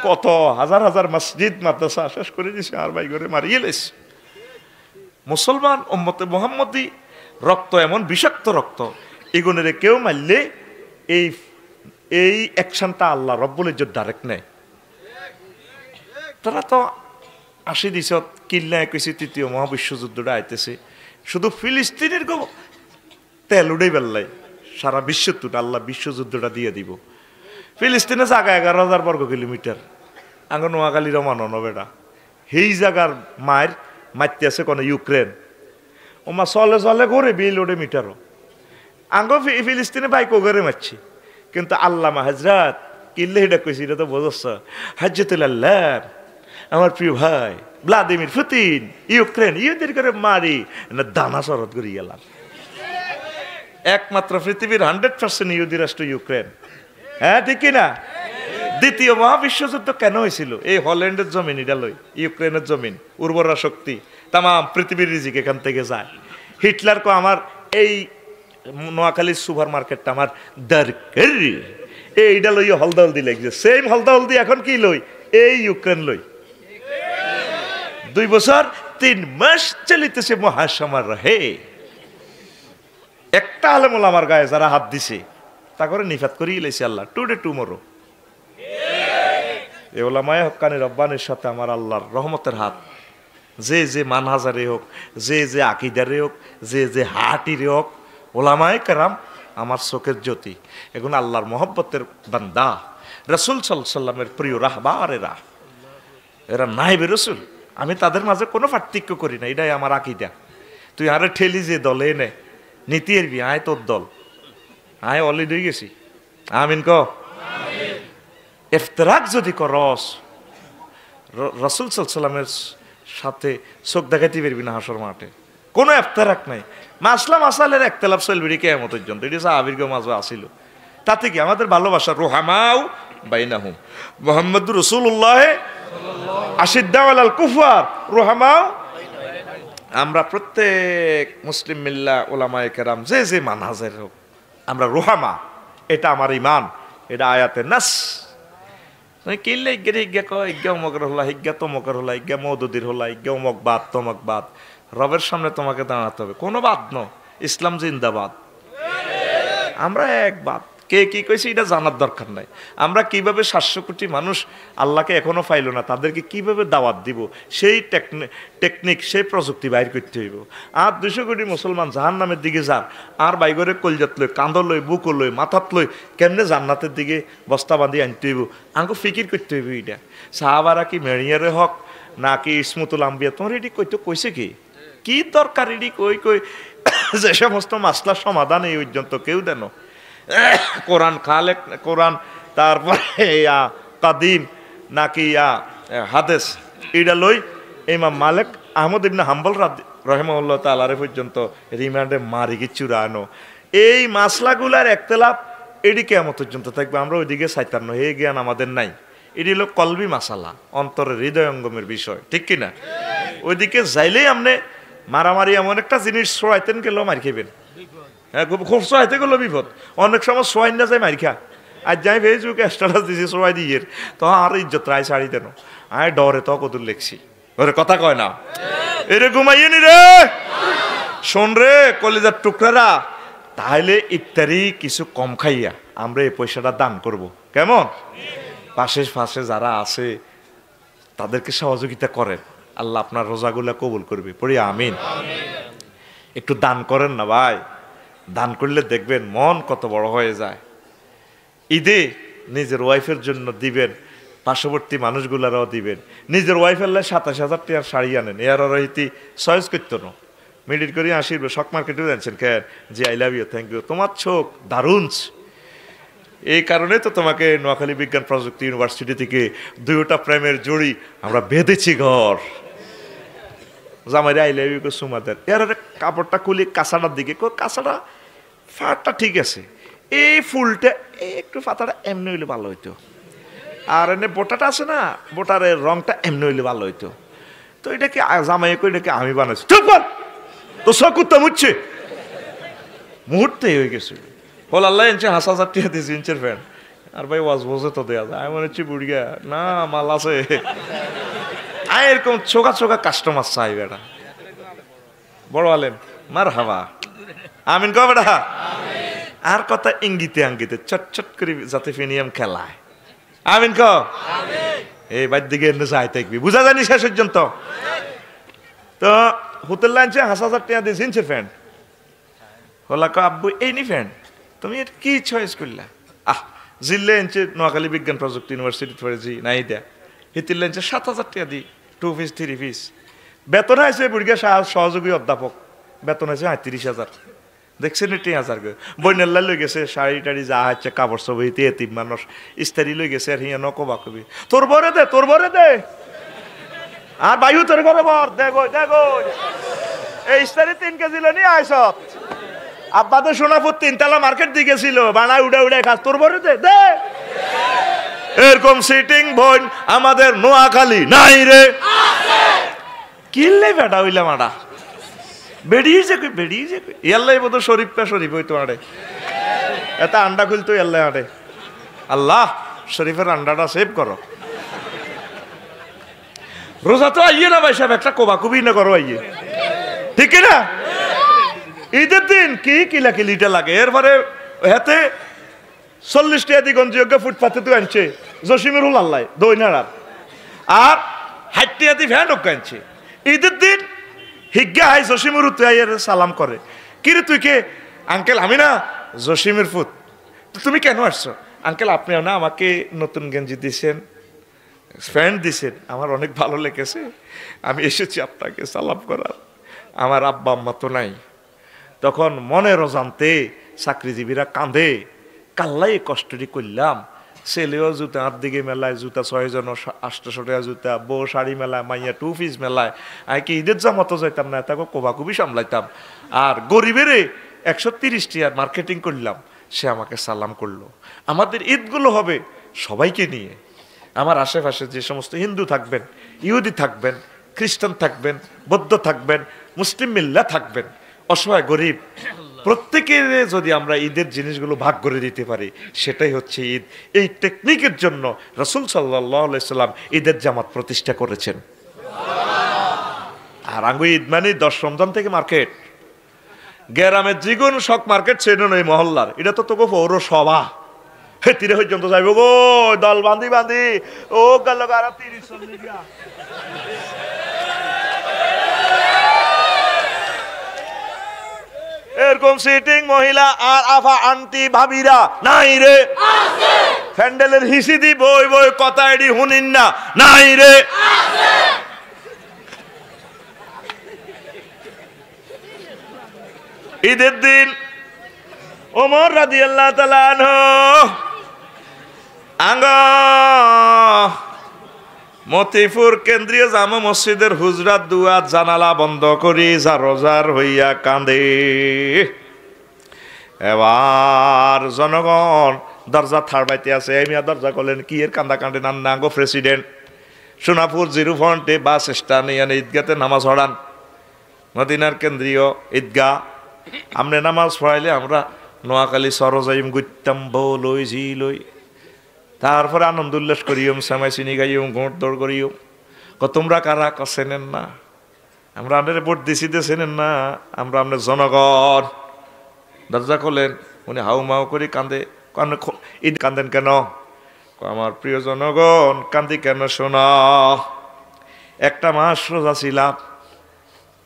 কত হাজার হাজার মসজিদ মাদ্রাসা শেষ করে দিছে, আর ভাই করে মারিয়ে লেছে। মুসলমান উম্মতে মুহাম্মদী রক্ত এমন বিষাক্ত রক্ত, এগুনের কেউ মারলে এই অ্যাকশনটা আল্লাহ রব্বুল ইজ্জত ডাইরেক্ট নেয়। তারা তো 80 দিছ কিল্লা 21 তৃতীয় মহাবিশ্বযুদ্ধটা আইতেছে, শুধু ফিলিস্তিনের তেল উড়েই বেল্লাই সারা বিশ্বযুদ্ধ আল্লাহ বিশ্বযুদ্ধটা দিয়ে দিব। ফিলিস্তিনে জায়গা 11,000 বর্গ কিলোমিটার, আঙ্গ নোয়াখালীর মানন বেটা, সেই জায়গার মায়ের মারতে আছে কোনো ইউক্রেন, ওমা চলে চলে ঘরে বিল ওড়ে মিটারও আঙ্গ ফিলিস্তিনে বাইকও ঘরে মারছি। কিন্তু আল্লামা হাজরাত কিল্লে এটা কইছি, এটা তো বোঝাচ্ছ হাজ্জাতুল আল্লাহ আমার প্রিয় ভাই ভ্লাদিমির পুতিন ইউক্রেন ইহুদের করে মারি না দানা শরৎ করে গেলাম। একমাত্র পৃথিবীর 100% ইহুদি রাষ্ট্র ইউক্রেন, হ্যাঁ ঠিক না? দ্বিতীয় মহাবিশ্বযুদ্ধ কেন হয়েছিল? এই হল্যান্ডের জমিন, এটা লই ইউক্রেনের জমিন, উর্বরা শক্তি, তাম পৃথিবীর রিজিক এখান থেকে যায়। হিটলার কো আমার এই নোয়াখালীর সুপার মার্কেটটা আমার দরকার, এইটা লই হলদা হলদি লাগছে, সেম হলদা হলদি এখন কি লই এই ইউক্রেন লই। 2 বছর 3 মাস চলিতেছে মহাসমারোহে। একটা আলেম ওলামার গায়ে যারা হাত দিছে তা করে নিফাত করিয়ে লেছে আল্লাহ টুডে টুমোরো। এ ওলামায়ে হক্কানি রব্বানির সাথে আমার আল্লাহর রহমতের হাত, যে যে মানহাজারে হোক, যে যে আকিদারে হোক, যে যে হাটিরে হোক, ওলামায়ে কেরাম আমার চোখের জ্যোতি। এগুলো আল্লাহর মহব্বতের বান্দা, রাসূল সাল্লাল্লাহু আলাইহি সাল্লামের প্রিয় রাহবারেরা, এরা নাইবে রাসূল। আমি তাদের মাঝে কোনো পার্থক্য করি না, এটাই আমার আকিদা। তুই আরে ঠেলি যে দলে নে নীতি এরবি, আয় তোর দল, আয় অলরেডি হয়ে গেছি। আমিন ক। ইফতিরাক যদি করস রাসূল সাল্লাল্লাহু আলাইহি সাল্লামের সাথে চোখ দেখাইতে পারবি না হাসর মাঠে, কোনো ইফতিরাক নাই। মাসলা মাসালের একতলাপ চলবি কিয়ামত পর্যন্ত, এটা সাহাবীর মাঝে আসিল। তাতে কি আমাদের ভালোবাসা রুহামাউ বাইনাহুম, মুহাম্মদুর রাসূলুল্লাহ আশিদ্দাউ আলাল কুফার রুহামাউ। আমরা প্রত্যেক মুসলিম মিল্লা ওলামায়ে কেরাম যে যে মানহাজের হোক আমরা রুহামা, এটা আমার ঈমান, এটা আয়াতে নাস। কিনলে ইজ্ঞের ইজ্ঞা কয় ইজ্ঞা অমকের হলা ইজ্ঞা তমকের হলা ইজ্ঞা মৌদুদির হলা ইজ্ঞা অমক বাদ তমক বাদ। রবের সামনে তোমাকে দাঁড়াতে হবে, কোনো বাদ ন। ইসলাম জিন্দাবাদ, আমরা এক বাদ। কে কি কইছে এটা জানার দরকার নাই। আমরা কিভাবে 700 কোটি মানুষ আল্লাহকে এখনো পাইল না, তাদেরকে কিভাবে দাওয়াত দিব, সেই টেকনিক সেই প্রযুক্তি বাইর করতে হইব। আর 200 কোটি মুসলমান জাহান্নামের দিকে যান, আর বাইগরে কলজাত লই, কাঁদ লই, বুক লই, মাথাত লই, কেমনে জান্নাতের দিকে বস্তা বাঁধি আনতে হইব, আমাকে ফিকির করতে হইব। এটা সাহাবারা কি মেরিয়ারে হক নাকি ইসমতুল আম্বিয়া, তোমার এটি কইতে কইছে কি দরকার এটি কই কই যে সমস্ত মাসলার সমাধান এই পর্যন্ত কেউ দেন। কোরআন খালেক, কোরআন তারপরে কাদিম নাকি হাদেস, এটা লই ইমাম মালিক আহমদ ইবনে হাম্বল রহিমাহুল্লাহ তাআলা পর্যন্ত রিমান্ডে মারি চুরানো। এই মাসলাগুলার একতলাপ এটি কেমন পর্যন্ত থাকবে, আমরা ওইদিকে চাইতাম না, এই জ্ঞান আমাদের নাই। এটি হলো কলবি মাসালা, অন্তরের হৃদয়ঙ্গমের বিষয়, ঠিক কিনা? ওইদিকে যাইলেই আপনি মারামারি এমন একটা জিনিস সোয়াইতেন গেলেও মার খেবেন। হ্যাঁ, খুব সোয়াইতে গেলো বিপদ। অনেক সময় সোয়াইন না যায় মার খা। আর যাই ফেসবুকে স্ট্যাটাস দিছি সোয়াই দিয়ে, তো আর ইজ্জত রায় ছাড়ি দেন। আয় ডরে তো কদুর লেখছি, ওরে কথা কয় না, এরে ঘুমাইয়ে নি রে, শোন রে কলিজার টুকরারা, তাহলে ইফতারি কিছু কম খাইয়া আমরা এই পয়সাটা দান করব, কেমন? পাশে পাশে যারা আছে তাদেরকে সহযোগিতা করেন, আল্লাহ আপনার রোজাগুলা কবুল করবে, পড়ি আমিন। একটু দান করেন না ভাই, দান করলে দেখবেন মন কত বড় হয়ে যায়। ঈদে নিজের ওয়াইফের জন্য দিবেন, পার্শ্ববর্তী মানুষগুলারাও দিবেন। নিজের ওয়াইফের লাই 27,000 টাকার শাড়ি আনেন, এর রহিতি চয়েস করতো না, মিডিট করে আসিবে শক মার্কেটেও জানছেন কেন জি I love you, thank you, তোমার চোখ দারুণ। এই কারণে তো তোমাকে নোয়াখালী বিজ্ঞান প্রযুক্তি ইউনিভার্সিটি থেকে 2টা প্রেমের জড়ি আমরা বেঁধেছি ঘর। জামাইরে আই লাভ ইউ সুমাদের, এর কাপড়টা খুলি কাঁচাটার দিকে, কাঁচাটা ফাটটা ঠিক আছে, এই ফুলটা একটু পাতাটা এমনি হইলে ভালো হইতো, আর এনে বোটাটা আছে না, বোটারের রংটা এমনি হইলে ভালো হইতো। তো এটাকে জামাই কই, এটাকে আমি বানাইছি, চুপ কর তো সকুত্তা মুচ্ছে মুহূর্তে হয়ে গেছে। বল আল্লাহ ইঞ্চে 5,000 টাকা দিয়েছি ইঞ্চের ফ্যান, আর ভাই ওয়াজ বোঝে তো দেওয়া যায়, আমি মনে হচ্ছি বুড়িয়া না মাল আছে। আয় এরকম ছোকা ছোকা কাস্টমার চাই বেটা, বড় আলেম মার হাবা আমিন ক বেটা। আর কথা ইঙ্গিতে আঙ্গিতে চটচট করে যাতে ফিনিয়াম খেলায়, আমিন ক। এই বাদ দিকে এনে চাই থাকবি, বুঝা জানি শেষ পর্যন্ত। তো হোটেল লাইনছে 5,000 টাকা দিয়েছি ইঞ্চের ফ্যান, হলা ক আব্বু এই নি ফ্যান তুমি এটা কি চয়েস করলা? জিল্লে এনছে নোয়াখালী বিজ্ঞান প্রযুক্তি ইউনিভার্সিটি পড়েছি নাই দেয়া, হিতির লেনছে 7,000 টাকা দিই, 2 পিস 3 পিস। বেতন হয়েছে বুড়িয়া সহযোগী অধ্যাপক, বেতন হয়েছে 38,000, দেখছেন 3,000 বইনের লাই লই গেছে, শাড়ি টাড়ি যা হচ্ছে কাপড় সবই এতিম মানুষ ইস্তারি লই গেছে, আর হিয়া নকবা কবি তোর বরে দে, তোর বরে দে, আর বায়ু তোর ঘরে বর দেখো দেখো, এই ইস্তারি 3 কেজি লেনি আইসত। আব্বা তো সোনাপুর 3তলা মার্কেট দিকে ছিল, বানায় উড়ে উড়ে খাস, তোর বরে দে দে। এরকম সিটিং বোন আমাদের নোয়াখালী নাই রে, কিনলে বেটা হইলাম আডা বেড়িয়েছে বেড়িয়েছে ইয়াল্লাই বোধ শরীফটা শরীফ হইতো আড়ে, এত আন্ডা খুলতো ইয়াল্লাই আড়ে। আল্লাহ শরীফের আন্ডাটা সেভ করো। রোজা তো আইয়ে না ভাই সাহেব, একটা কোবাকুবি না করো আইয়ে, ঠিক না? ঈদের দিন কি কিলাকিলিটা লাগে, এরপরে হাতে 40 টাকা দিয়ে গঞ্জিযোগ্য ফুটপাতে তো আনছে জসিমের হুল আল্লাহ দইনার, আর 60 টাকা দিয়ে ভ্যান ওকে আনছে। ঈদের দিন হিজ্ঞা হাই জসিমের উত্তর সালাম করে, কিরে তুই কে? আঙ্কেল আমি না জসিমের ফুত। তুমি কেন আসছো? আঙ্কেল আপনি না আমাকে নতুন গেঞ্জি দিয়েছেন, প্যান্ট দিয়েছেন, আমার অনেক ভালো লেগেছে, আমি এসেছি আপনাকে সালাম করার, আমার আব্বা আম্মা তো নাই। তখন মনের অজান্তে চাকরিজীবীরা কাঁদে, কাল্লাই কষ্টটি করলাম, ছেলেও জুতা হাত দিকে মেলায়, জুতা 6 জন 800 টাকা জুতা, বউ শাড়ি মেলায়, মাইয়া 2 পিস মেলায়, আমি কি ঈদের জামাতো যাইতাম না, তাকে কোবাকুবি সামলাইতাম, আর গরিবেরে 130 টাকার মার্কেটিং করলাম, সে আমাকে সালাম করলো। আমাদের ঈদগুলো হবে সবাইকে নিয়ে, আমার আশেপাশে যে সমস্ত হিন্দু থাকবেন, ইহুদি থাকবেন, খ্রিস্টান থাকবেন, বৌদ্ধ থাকবেন, মুসলিম মিল্লা থাকবেন, অসহায় গরিব প্রত্যেকের যদি আমরা ঈদের জিনিসগুলো ভাগ করে দিতে পারি, সেটাই হচ্ছে ঈদ। এই টেকনিকের জন্য রাসূল সাল্লাল্লাহু আলাইহি সাল্লাম ঈদের জামাত প্রতিষ্ঠা করেছেন। আর আঙ্গু ঈদ মানে 10 রমজান থেকে মার্কেট, গ্রামের জিগুন শখ মার্কেট চেনেন ওই মহল্লার, এটা তো তোকে পৌরসভা তীরে পর্যন্ত যাইব গো দল বান্ধি বান্ধি ও গেল 30-40 এরকম সিটিং মহিলা আর আফা আন্টি ভাবিরা নাই রে, ফ্যান্ডেলের হিসি দি বই বই কথা এডি হুনিন না নাই রে। ঈদের দিন ওমর রাদিয়াল্লাহু তাআলা আনহু আঙ্গ মতিপুর কেন্দ্রীয় জামা মসজিদের হুজরাত দুয়ার জানালা বন্ধ করি জারজার হইয়া কাঁদে। এবার জনগণ দরজা থাড়বাইতে আছে, মিয়া দরজা করলেন কি এর কান্দা কান্দে নান্না গো প্রেসিডেন্ট সোনাপুর জিরো ফন্টে বাস স্ট্যান্ডে ঈদগাতে নামাজ পড়ান, মদিনার কেন্দ্রীয় ঈদগাহ। আমনে নামাজ পড়াইলে আমরা নোয়াখালী সরজাইম গুইতাম বউ লই জি লই, তারপরে আনন্দ উল্লাস করিও, সামাই চিনি গাইও, ঘোট দৌড় করিও। তোমরা কারা চেনেন না, আমরা আপনার ভোট দিছি চেনেন না, আমরা আপনার জনগণ। দরজা খোলেন, উনি হাউ মাউ করে কান্দে। ঈদ কান্দেন কেন? আমার প্রিয় জনগণ কান্দি কেন শোনা, একটা মাস রোজা ছিলাম,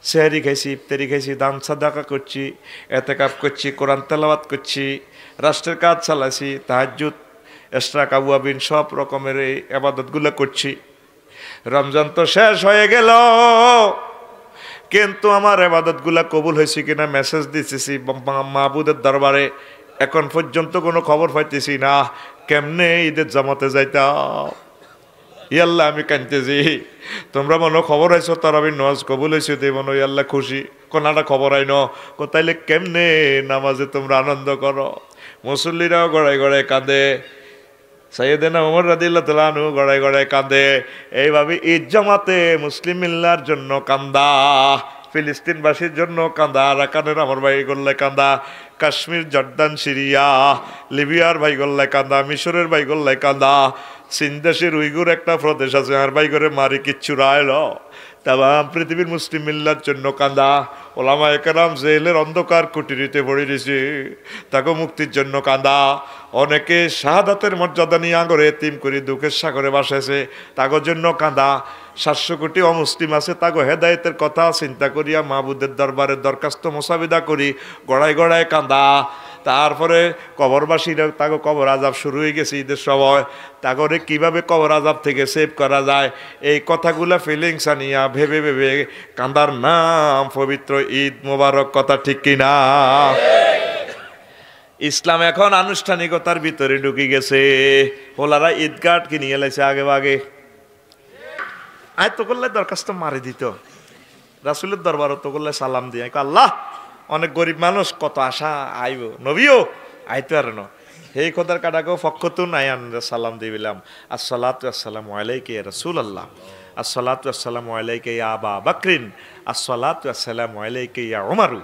সেহরি খাইছি, ইফতারি খাইছি, দান সাদাকা করছি, এতেকাফ করছি, কোরআন তেলাওয়াত করছি, রাষ্ট্রের কাজ চালাইছি, তাহাজ্জুদ এশরাক আবুয়াবিন সব রকমের এই ইবাদতগুলো করছি। রমজান তো শেষ হয়ে গেল, কিন্তু আমার ইবাদতগুলো কবুল হয়েছে কিনা মেসেজ দিতেছি মাহবুদের দরবারে, এখন পর্যন্ত কোনো খবর পাইতেছি না। কেমনে ঈদের জামাতে যাইতাম, ইয়াল্লাহ আমি কানতেছি। তোমরা মনে খবর আইছো তারাবি নওয়াজ কবুল হয়েছে, দে মনে ইয়াল্লাহ খুশি, কোনাটা খবর আইন কোথাইলে কেমনে নামাজে তোমরা আনন্দ করো। মুসল্লিরাও গড়াই গড়াই কাঁদে, সাইয়েদেনা ওমর রাদিয়াল্লাহু তাআলা আনহু গড়াই গড়াই কাঁদে। এইভাবে ঈদ জামাতে মুসলিম মিল্লার জন্য কান্দা, ফিলিস্তিনবাসীর জন্য কান্দা, আরাকানের আমার ভাই গোল্লায় কান্দা, কাশ্মীর জর্দান সিরিয়া লিবিয়ার ভাই গোল্লায় কান্দা, মিশরের ভাই গোল্লায় কান্দা, চীন দেশের উইগুর একটা প্রদেশ আছে আর ভাই করে মারি কিচ্ছু রায়ল, তাম পৃথিবীর মুসলিম মিল্লার জন্য কান্দা। ওলামা একরাম জেলের অন্ধকার কুটিরিতে পড়ে দিয়েছে, তাকে মুক্তির জন্য কান্দা। অনেকে শাহাদাতের মর্যাদা নিয়ে আগরে এতিম করে দুঃখের সাগরে বাসাইছে, তাগোর জন্য কান্দা। 700 কোটি অমুসলিম আছে, তাগো হেদায়েতের কথা চিন্তা করিয়া মাহবুদের দরবারে দরখাস্ত মোসাবিদা করি গড়াই গড়াই কান্দা। তারপরে কবরবাসীরা তাগো কবর আজাব শুরু হয়ে গেছে ঈদের সময়, তাগরে কিভাবে কবর আজাব থেকে সেভ করা যায় এই কথাগুলা ফিলিংস আনিয়া ভেবে ভেবে কান্দার নাম পবিত্র ঈদ মোবারক। কথা ঠিক কিনা? ইসলাম এখন আনুষ্ঠানিকতার ভিতরে ঢুকে গেছে। হোলারা ঈদগাহ কিনে এলাইছে আগে আগে, আয় তো করলে দরখাস্ত মারি দিত, রাসূলের দরবার তো করলে সালাম দিয়ে আল্লাহ অনেক গরিব মানুষ কত আশা আইব, নবীও আইতে আর ন সেই খোদার কাটাকেও ফক্কতুন আয়ান সালাম দিবিলাম, আসসালাতু আসসালামু আলাইকা ইয়া রাসূলুল্লাহ, আসসালাতু আসসালামু আলাইকা ইয়া আবা বকরিন, আসসালাতু আসসালামু আলাইকা ইয়া উমারু।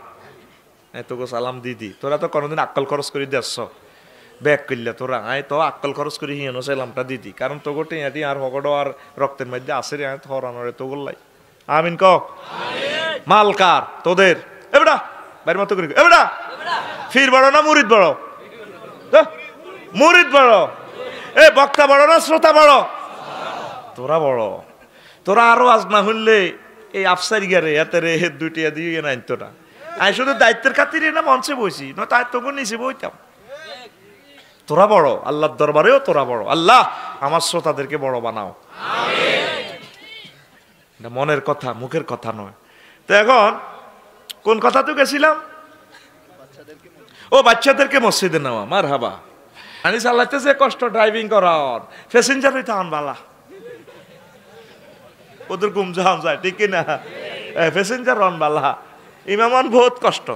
তোকে সালাম দিদি, তোরা তো কোনোদিন আক্কল খরচ করে দিচ্ছ ব্যাগ করলে, তোরা আয় তো আক্কল খরচ করি হিয়ানো সালামটা দিদি, কারণ তোকে টিয়াটি আর হকড়ো আর রক্তের মধ্যে আসে রে হরানোরে তো গোল্লাই। আমিন ক মালকার তোদের এবড়া বাইর মতো করি এবড়া ফির বড় না মুরিদ বড়? মুরিদ বড়। এ বক্তা বড় না শ্রোতা বড়? তোরা বড়। তোরা আরো আজ না হইলে এই আফসারি গারে এতে রে দুইটিয়া দিয়ে না তোরা, আমি শুধু দায়িত্বের খাতিরে না মঞ্চে বইছি, না তাই তোকে নিচে বইতাম। তোরা বড়, আল্লাহর দরবারেও তোরা বড়। আল্লাহ আমার শ্রোতাদেরকে বড় বানাও, মনের কথা মুখের কথা নয়। তো এখন কোন কথা তো গেছিলাম? ও বাচ্চাদেরকে মসজিদে নেওয়া। মার হাবা আনি চালাইতেছে কষ্ট, ড্রাইভিং করার প্যাসেঞ্জার হইতে আন বালা, ওদের ঘুম যাওয়া যায় ঠিক কিনা? প্যাসেঞ্জার রন বালা, ইমামান বহুত কষ্ট।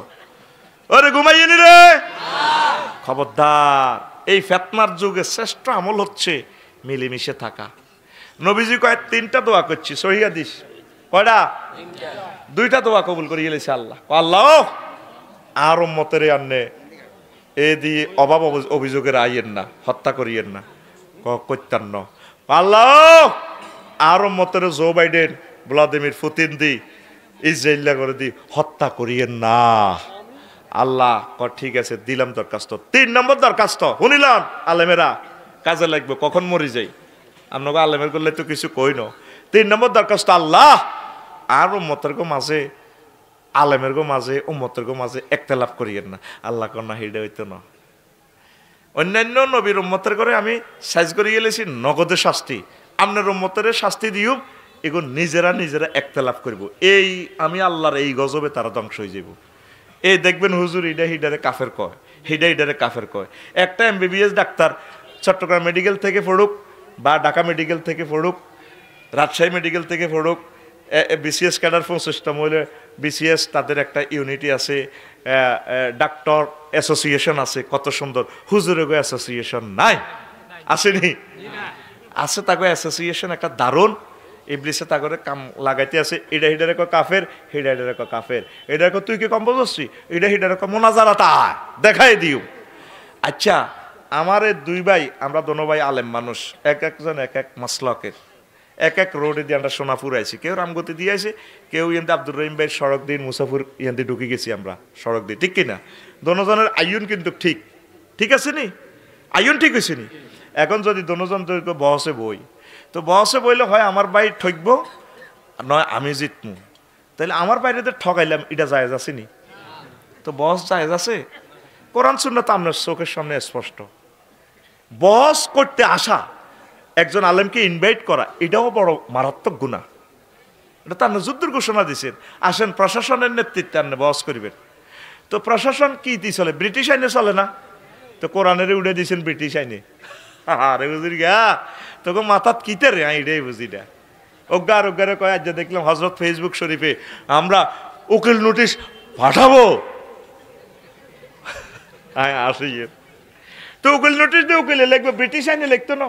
ওরে ঘুমাইনি রে, খবরদার। এই ফেতনার যুগে শ্রেষ্ঠ আমল হচ্ছে মিলেমিশে থাকা। নবীজি কয় 3টা দোয়া করছি, সহিহ হাদিস। কয়টা? 2টা দোয়া কবুল করে গেলেছে আল্লাহ। আল্লাহ আর উম্মতের আন্নে এ দিয়ে অভাব অভিযোগের আইয়েন না, হত্যা করিয়েন না, কৈত্যান্ন আল্লাহ। আর উম্মতের জো বাইডেন, ভ্লাদিমির পুতিন দি, ইসরায়েল করে দি হত্যা করিয়েন না। আল্লাহ ঠিক আছে, দিলাম দরখাস্ত। 3 নম্বর দরখাস্ত শুনিলাম, আলেমেরা কাজে লাগবে, কখন মরি যাই আপনাকে আলেমের করলে তো কিছু কই ন। 3 নম্বর দরখাস্ত, আল্লাহ আর উম্মতের মাঝে, আলেমের মাঝে, উম্মতের মাঝে একতলাপ করিয়েন না। আল্লাহ কন্যা হিডে হইতো না। অন্যান্য নবীর উম্মতের করে আমি সাইজ করে গেলেছি নগদের শাস্তি, আপনার উম্মতের শাস্তি দিও, এগুলো নিজেরা নিজেরা একতলাপ করব। এই আমি আল্লাহর এই গজবে তারা ধ্বংস হয়ে যাব। এই দেখবেন হুজুর ইডা হিডারে কাফের কয়, হিডা হিডারে কাফের কয়। একটা MBBS ডাক্তার চট্টগ্রাম মেডিকেল থেকে পড়ুক বা ঢাকা মেডিকেল থেকে পড়ুক, রাজশাহী মেডিকেল থেকে পড়ুক, BCS ক্যাডার ফোন সিস্টেম হইলে BCS তাদের একটা ইউনিটি আছে, ডাক্তার অ্যাসোসিয়েশন আছে, কত সুন্দর। হুজুরের অ্যাসোসিয়েশন নাই, আসেনি? আছে তাকে অ্যাসোসিয়েশন একটা দারুণ। ইবলিসে তাগরে কাম লাগাইতে আছে, এটা হিডারে কয় কাফের, হিডা হিডারে কয় কাফের, এটা কয় তুই কি কম্পোজছি, এটা হিডারে কয় মোনাজারাতা দেখাই দিও। আচ্ছা, আমার এই 2 ভাই, আমরা দোনো ভাই আলেম মানুষ, এক একজন এক এক মাসলকের, এক এক রোডে দিয়ে আমরা সোনাপুর আইছি, কেউ রামগতি দিয়ে আইছে, কেউ ইয়ান্তে আব্দুর রহিম ভাই সড়ক দিন মুসাফুর ইয়ান্তে ঢুকে গেছি আমরা সড়ক দিয়ে, ঠিক কিনা? দোনোজনের আইন কিন্তু ঠিক, ঠিক আছে নি? আইন ঠিক হয়েছে নি? এখন যদি দোনোজন বহসে বই, তো বহসে বইলে হয় আমার ভাই ঠকবো, নয় আমি জিতমু, তাহলে আমার বাইরে ঠকাইলাম, এটা জায়েজ আছে নি? তো বহস জায়েজ আছে? কোরআন সুন্নাহ তো আপনার চোখের সামনে স্পষ্ট। বহস করতে আসা, একজন আলেমকে ইনভাইট করা, এটাও বড় মারাত্মক গুনাহ। এটা তো আপনি যুদ্ধের ঘোষণা দিচ্ছেন, আসেন প্রশাসনের নেতৃত্বে আপনি বহস করবেন। তো প্রশাসন কি দিয়ে চলে? ব্রিটিশ আইনে চলে না, তো কোরআনের উড়ে দিয়েছেন ব্রিটিশ আইনে। আরে বুঝি গা তোকে মাথাত কিতে রে, এটাই বুঝি না। অজ্ঞার অজ্ঞারে কয়, আজ দেখলাম হজরত ফেসবুক শরীফে আমরা উকিল নোটিশ পাঠাবো, আসি তো উকিল নোটিশ দিয়ে উকিলে লিখবে, ব্রিটিশ আইনে লিখতো না।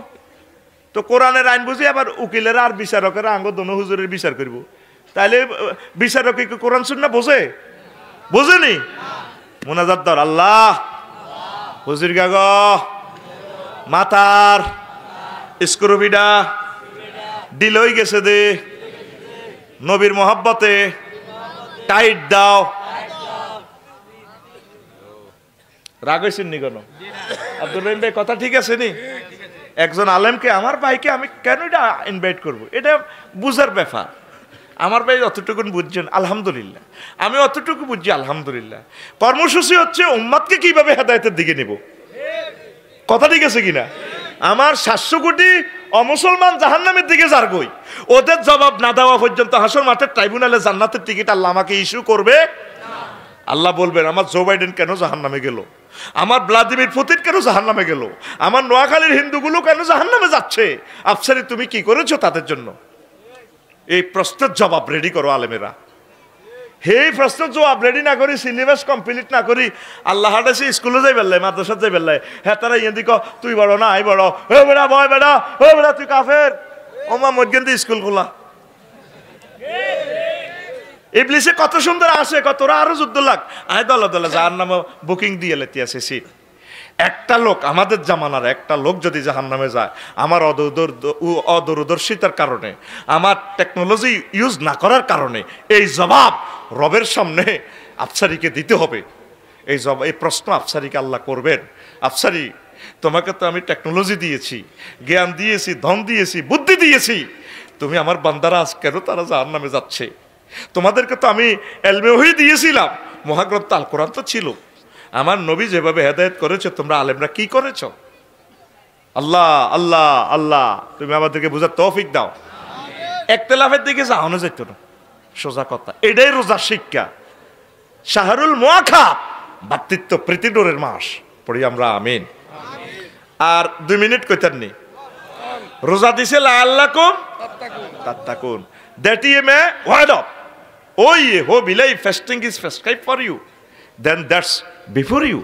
তো কোরআনের আইন বুঝি আবার উকিলেরা আর বিচারকেরা আঙ্গ দোনো হুজুরের বিচার করব, তাইলে বিচারক কি কোরআন সুন্নাহ বোঝে? বোঝেনি? মোনাজাত দর আল্লাহ হুজুর গাগ মাতার স্ক্রুবিডা ডিলই গেছে দে, নবীর মোহাব্বতে টাইট দাও। রাগ হয়েছেন নি কোনো? আব্দুর রহিম ভাই কথা ঠিক আছে নি? একজন আলেমকে, আমার ভাইকে আমি কেন এটা ইনভাইট করব? এটা বুঝার ব্যাপার। আমার ভাই অতটুকু বুঝছেন, আলহামদুলিল্লাহ। আমি অতটুকু বুঝছি, আলহামদুলিল্লাহ। কর্মসূচি হচ্ছে উম্মাদকে কিভাবে হেদায়েতের দিকে নেব, কথা ঠিক আছে কিনা? আমার 700 কোটি অমুসলমান জাহান্নামের দিকে যার গই, ওদের জবাব না দেওয়া পর্যন্ত হাসর মাঠের ট্রাইব্যুনালে জান্নাতের টিকিট আল্লাহ আমাকে ইস্যু করবে। আল্লাহ বলবেন, আমার জো বাইডেন কেন জাহান্নামে গেল, আমার ভ্লাদিমির পুতিন কেন জাহান্নামে গেল, আমার নোয়াখালীর হিন্দুগুলো কেন জাহান্নামে যাচ্ছে, আফসারি তুমি কি করেছো তাদের জন্য? এই প্রশ্নের জবাব রেডি করো আলেমেরা। এই প্রশ্নের জবাব রেডি না করি, সিলেবাস কমপ্লিট না করি, আল্লাহ হাটাছি স্কুলে যাই বেললাই, মাদ্রাসাত যাই বেললাই, হ্যাঁ তারা ইয়ে দিক তুই বড় না আই বড়, ও বেড়া ভয় বেড়া, ও বেড়া তুই কাফের, ওমা মধ্যে স্কুল খোলা। ইবলিসে কত সুন্দর আসে, কতরা আরো যুদ্ধ লাগ, আয় দলে দলে যার নামে বুকিং দিয়ে লেতে আছে সিট। একটা লোক, আমাদের জামানার একটা লোক যদি জাহান্নামে যায়, আমার অদূরদর্শিতার কারণে, আমার টেকনোলজি ইউজ না করার কারণে, এই জবাব রবের সামনে আফসারিকে দিতে হবে। এই জবাব, এই প্রশ্ন আফসারিকে আল্লাহ করবেন, আফসারি তোমাকে তো আমি টেকনোলজি দিয়েছি, জ্ঞান দিয়েছি, ধন দিয়েছি, বুদ্ধি দিয়েছি, তুমি আমার বান্দারা আজ কেন তারা জাহান্নামে যাচ্ছে? তোমাদেরকে তো আমি এলমে ওহী দিয়েছিলাম, মহাগ্রন্থ আল কোরআন তো ছিল, আমার নবী যেভাবে হেদায়েত করেছে, তোমরা আলেমরা কি করেছ? আল্লাহ আল্লাহ আল্লাহ তুমি আমাদেরকে বুঝার তৌফিক দাও। একতলাফের দিকে যাওয়ানো যেত না, সোজা কথা, এটাই রোজার শিক্ষা। শাহরুল মুআখা, ভাতৃত্ব প্রীতিডোরের মাস, পড়ি আমরা আমিন। আর 2 মিনিট কইতার নেই, রোজা দিছে লাআল্লাকুম তাত্তাকুন, that ye may ward up. Oh ye who believe fasting is prescribed for you, then that's before you,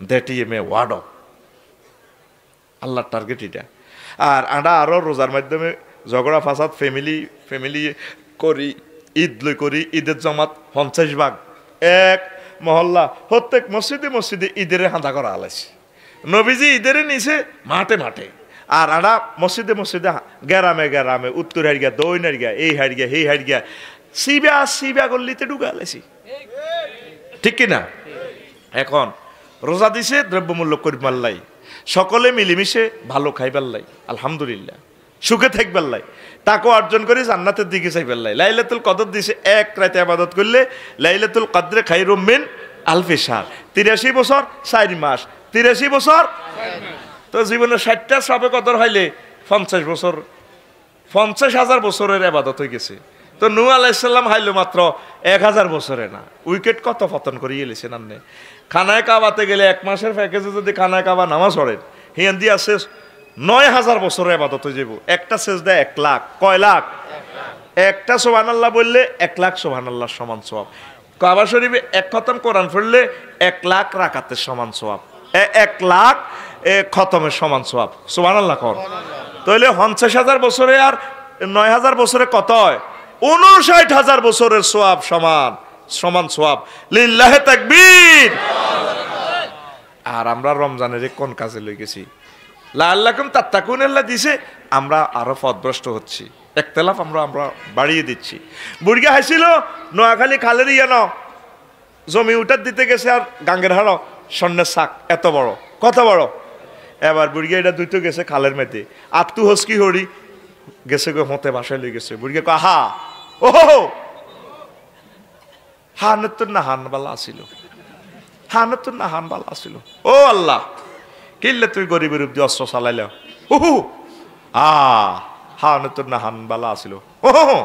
that ye may ward up. আল্লাহর টার্গেট এটা। আর আমরা আরো রোজার মাধ্যমে ঝগড়া ফাসাদ ফ্যামিলি করি, ঈদ লই করি, ঈদের জামাত 50 ভাগ, এক মহল্লা প্রত্যেক মসজিদে মসজিদে ঈদের হাঁদা করা আলাইছে নবীজি ঈদের নিছে মাঠে মাঠে আর আড়া মসজিদে মসজিদে গ্যারামে গ্যারামে উত্তর হারিয়া দৈন হারিয়া এই হারিয়া সেই হারিয়া সিবা গল্লিতে ঢুকা আলাইছি ঠিক কিনা এখন রোজা দিছে দ্রব্যমূল্য করিবার লাই সকলে মিলেমিশে ভালো খাইবার লাই আলহামদুলিল্লাহ সুখে থাকবার লাই তাকে অর্জন করে জান্নাতের দিকে চাইবার লাই লাইলাতুল কদর দিছে এক রাতে ইবাদত করলে লাইলাতুল কদরে খায়রুম মিন আলফি শাহর 83 বছর 4 মাস 83 বছর তো জীবনে 60টা সবে কদর হইলে 50 বছর 50,000 বছরের ইবাদত হয়ে গেছে তো নূহ আলাইহিস সালাম হাইলো মাত্র 1000 বছরে না উইকেট কত পতন করে এলেছেন আপনি খানায় কাবাতে গেলে 1 মাসের প্যাকেজে যদি খানায় কাবা নামাজ পড়েন হিয়ান দিয়া শেষ 9,000 বছরের ইবাদত হয়ে যাব একটা সেজদা 1 লাখ কয় লাখ একটা সুবহানাল্লাহ বললে 1 লাখ সুবহানাল্লাহ সমান সওয়াব কাবা শরীফে এক খতম কোরআন পড়লে 1 লাখ রাকাতের সমান সওয়াব 1 লাখ খতমের সমান সওয়াব সুবহানাল্লাহ কোন তাহলে 50,000 বছরে আর 9,000 বছরে কত হয় 59,000 বছরের সওয়াব সমান সওয়াব লিল্লাহি তাকবীর আর আমরা রমজানের কোন কাজে লই গেছি লাআল্লাকুম তাত্তাকুন আল্লাহ দিছে আমরা আরো পথভ্রষ্ট হচ্ছি একতলাফ আমরা বাড়িয়ে দিচ্ছি বুড়িয়া হাসিল নোয়াখালী খালের জমি উঠার দিতে গেছে আর গাঙ্গের হাড় স্বর্ণের শাক এত বড় কত বড় এবার বুড়িয়া এটা দুইতো গেছে খালের মেতে আত্মু হস্কি হরি গেছে গো হতে বাসায় লই গেছে বুড়িয়া কয় হা ওহো হানতুন না হানবালা আসিল হানতুন না হানবালা আসিল ও আল্লাহ কিল্লে তুই গরিবের উপদি অস্ত্র চালাইল ওহো হানতুন না হানবালা আসিল ওহো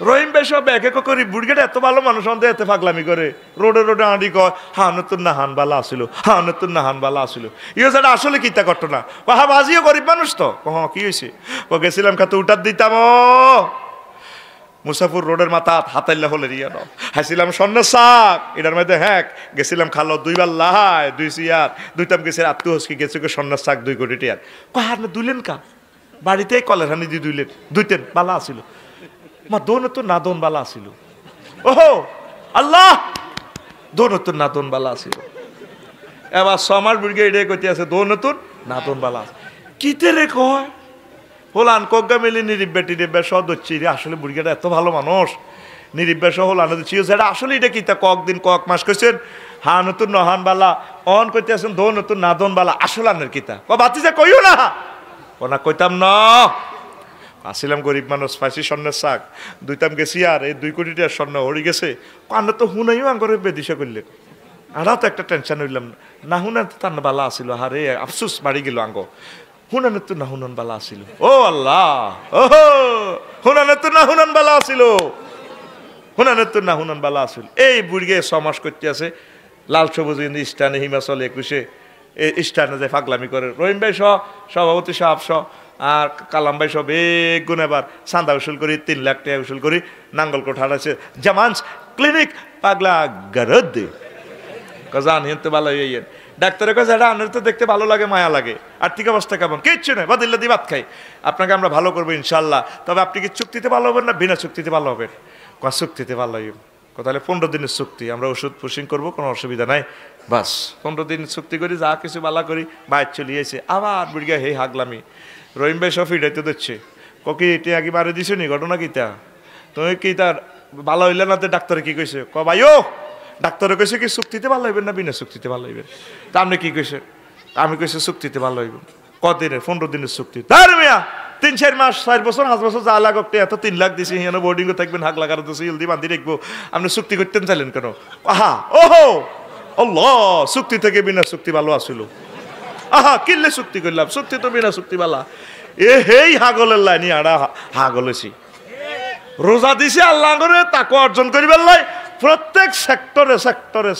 রহিম ভাই সব এক এক করে বুড়িয়াটা এত ভালো মানুষ অন্ধে এতে পাগলামি করে রোডে রোডে আঁড়ি কয় হানতুন না হানবালা আসিল হানতুন না হানবালা আসিল ইয়ে যেটা আসলে কিতা করতো না হা বাজিও গরিব মানুষ তো কি হয়েছে ও গেছিলাম খাতে উঠার দিতাম মুসাফুর রোডের মাথা হাতাইল্লা হলে রিয়া ন হাসিলাম স্বর্ণের শাক এটার মধ্যে হ্যাক গেছিলাম খালো 2 বার লাহায় 2 সিয়ার দুইটাম গেছে আত্মু হস্কি গেছে স্বর্ণের শাক 2 কোটি টিয়ার কয় না দুইলেন কা বাড়িতে কলের হানি দিয়ে দুইতেন বালা আসিল মা দোনতুন না দোন বালা আসিল ওহো আল্লাহ দোনতুন না দোন বালা আসিল এবার সমাজ বুড়িয়ে এটাই কইতে আছে দোনতুন না দোন বালা কিতে রে কয় হোলান কজ্ঞা মিলি নিরিব্বেটি রেব্বে সদ হচ্ছি রে আসলে বুড়িয়াটা এত ভালো মানুষ নিরিব্বে সহ হোলান দিচ্ছি সেটা আসলে এটা কিতা কয়েকদিন কয়েক মাস কইছেন হা নতুন নহান বালা অন কইতে আছেন দো নতুন না দোন বালা আসলে আনের কিতা বাতি যে কইও না ওনা কইতাম না আসিলাম গরিব মানুষ পাইছি স্বর্ণের শাক দুইতাম গেছি আর এই 2 কোটি টাকার স্বর্ণ হরি গেছে কান্না তো হুনাইও আঙ্গরে বেদিশা করলেন আরও তো একটা টেনশন হইলাম না হুনা তো তার বালা আসিল হারে আফসুস বাড়ি গেল আঙ্গ হুনানে তো না হুনান বালা আসিল ও আল্লাহ ওহো হুনানে তো না হুনান বালা আসিল হুনানে তো না হুনান বালা আসিল এই বুড়িয়ে 6 মাস করতে আছে লাল সবুজ স্টানে হিমাচল 21-এ স্টানে যায় ফাগলামি করে রহিম ভাই সভাপতি সাহেব আর কালাম ভাই সব বেগুন এবার চান্দা উসুল করি 3 লাখ টাকা উসুল করি নাঙ্গলকোট হারাইছে জামানস ক্লিনিক পাগলা গরদ কাজান হিনতে ভালো ইয়েন ডাক্তারের কাছে এটা আনের তো দেখতে ভালো লাগে মায়া লাগে আর্থিক অবস্থা কেমন কিচ্ছু নেই বাদিল্লা দিয়ে ভাত খাই আপনাকে আমরা ভালো করবো ইনশাল্লাহ তবে আপনি কি চুক্তিতে ভালো হবেন না বিনা চুক্তিতে ভালো হবেন চুক্তিতে ভালো হইব তাহলে 15 দিনের চুক্তি আমরা ওষুধ পুষিং করবো কোনো অসুবিধা নাই বাস 15 দিন চুক্তি করি যা কিছু বালা করি বাইর চলিয়েছে আবার বুড়িয়া হে হাগলামি রহিম ভাই সব ফিরাইতে দিচ্ছে কি এটি আগে মারে দিছ নি ঘটনা কিতা তুমি কি তার ভালো হইলে না ডাক্তারে কি কইছে ভাইও ডাক্তারে কইছে কি চুক্তিতে ভালো হইবেন না বিনা চুক্তিতে ভালো হইবেন তা আপনি কি কইছে আমি কইছে চুক্তিতে ভালো হইবেন কদিনের 15 দিনের চুক্তি তার মিয়া 3-4 মাস 4 বছর 5 বছর যা লাগবে এত 3 লাখ দিছি হিয়ানো বোর্ডিংয়ে থাকবেন হাক লাগার তো সিল দি বান্ধি রাখবো আপনি চুক্তি করতেন চাইলেন কেন আহা ওহো আল্লাহ চুক্তি থেকে বিনা চুক্তি ভালো আসিল আহা কিল্লে চুক্তি করলাম চুক্তি তো বিনা চুক্তি বালা হেই হাগলের লাইনি আড়া হাগলেছি রোজা দিছে আল্লাহ করে তাকে অর্জন করিবার লাই প্রত্যেক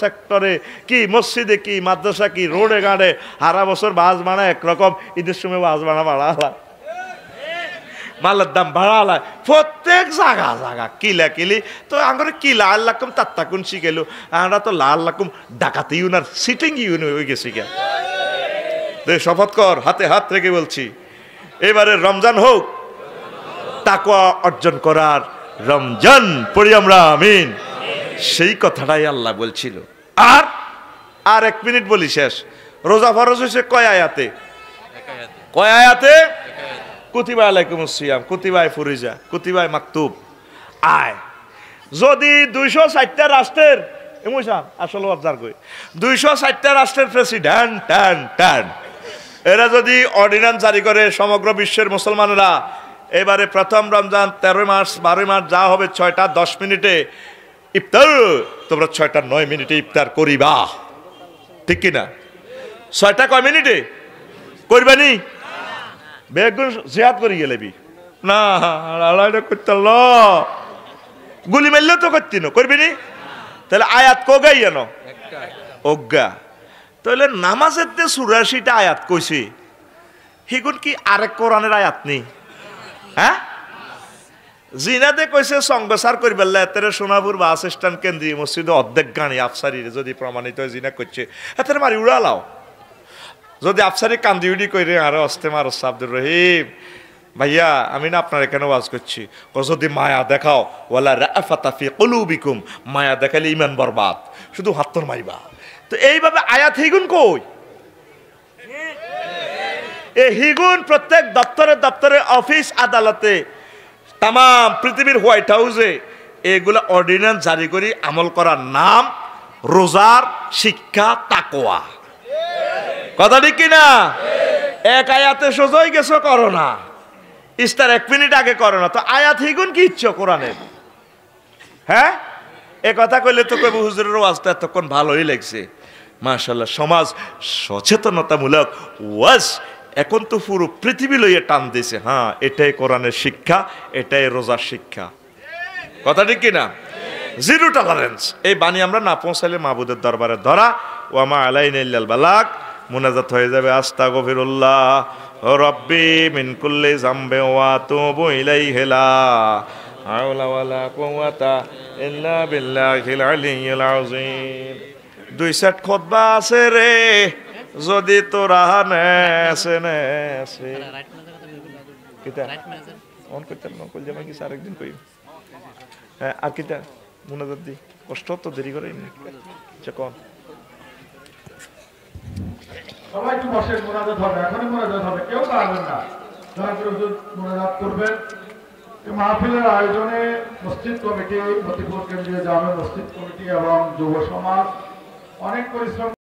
সেক্টরে কি মসজিদে কি মাদ্রাসা কি রোডে গাড়ে হারা বছর বাস বানা একরকম ঈদের সময় বাস বানা বাড়া মালের দাম বাড়া প্রত্যেক জায়গা কিলি তো আঙ্গরে কিলা আল্লাহ কম তাত্তাকুন শিখেল আমরা তো লাল লাকুম ডাকাতে ইউনার সিটিং ইউন হয়ে গেছি গে শপথ কর হাতে হাত রেখে বলছি এবারে রমজান হোক তাকওয়া অর্জন করার রমজান পড়ি আমরা আমিন সেই কথাটাই আল্লাহ বলছিল। আর আর 1 মিনিট বলি শেষ। রোজা ফরজ হয়েছে কয় আয়াতে? কয় আয়াতে? কুতিবা আলাইকুমুস সিয়াম, কুতিবায় ফুরিজা, কুতিবায় মাকতুব। আয় যদি 260টা রাষ্ট্রের আসলে অবজার্ভ করি 260টা রাষ্ট্রের প্রেসিডেন্ট এরা যদি অর্ডিন্যান্স জারি করে সমগ্র বিশ্বের মুসলমানেরা এবারে প্রথম রমজান 13 মার্চ 12 মার্চ যা হবে 6টা 10 মিনিটে ইফতার, তোমরা 6টা 9 মিনিটে ইফতার করিবা, ঠিক কিনা? 6টা কয় মিনিটে করবানি? বেগুন জিহাদ করি গেলেবি না, করতে গুলি মারলেও তো করতি না, করবি নি? তাহলে আয়াত কোগাই যেন অজ্ঞা। তাহলে নামাজের 84টা আয়াত কইছে, সেগুন কি আরেক কোরআনের আয়াত নেই? হ্যাঁ, জিনাতে কইছে সংবেচার করবেলা এতে সোনাপুর বাস স্ট্যান্ড কেন্দ্রীয় মসজিদে অর্ধেক গাড়ি আফসারি যদি প্রমাণিত হয় জিনা করছে এতে মারি উড়ালাও। যদি আফসারি কান্দি উড়ি করে আরো অস্তে মার আব্দুর রহিম ভাইয়া আমি না আপনার এখানে ওয়াজ করছি, যদি মায়া দেখাও ওয়ালা রাফাতা ফি কুলুবিকুম, মায়া দেখালে ঈমান বরবাদ, শুধু হাতর মারিবা। তো এইভাবে আয়াত হিগুন কই? এই হিগুন প্রত্যেক দপ্তরে দপ্তরে অফিস আদালতে তাম পৃথিবীর হোয়াইট হাউসে এগুলা অর্ডিন্যান্স জারি করে আমল করার নাম রোজার শিক্ষা তাকওয়া। কথা ঠিক কিনা? এক আয়াতে সোজাই গেছো করো না, ইস্তার 1 মিনিট আগে করো না, তো আয়াত হিগুন কি ইচ্ছ কোরআনের? হ্যাঁ, এ কথা কইলে তো কবি হুজুরের ওয়াজটা এতক্ষণ ভালোই লাগছে মাশাআল্লাহ। সমাজ সচেতনতামূলক ওয়াজ এখন তো পুরো পৃথিবী লইয়ে টান দিছে। হ্যাঁ, এটাই কোরআনের শিক্ষা, এটাই রোজার শিক্ষা। কথা ঠিক কিনা? Zero tolerance. এই বাণী আমরা না পৌঁছালে মাহবুদের দরবারে ধরা, ওয়ামা আলাইনা ইল্লাল বালাগ, মুনাজাত হয়ে যাবে আস্তাগফিরুল্লাহ রব্বি মিন কুল্লি যামবি ওয়া আতুবু ইলাইহি লা হাওলা ওয়ালা কুওয়াতা ইল্লা বিল্লাহিল আলিয়্যিল আযীম। 2 সেট খুতবা আছে রে, যদি তোরা নেছে নেছে কিতা অন করতাম না কইলে আমি কি আরেকদিন কই। হ্যাঁ, আর কিতা মুনাজাত দি কষ্ট তো দেরি করে নি কোন সবাই একটু বসে, মোনাজাত হবে, এখনই মোনাজাত হবে, কেউ পারবেন না, দয়া করে হুজুর মোনাজাত করবেন। এই মাহফিলের আয়োজনে মসজিদ কমিটি, মতিপুর কেন্দ্রীয় জামে মসজিদ কমিটি এবং যুব সমাজ অনেক পরিশ্রম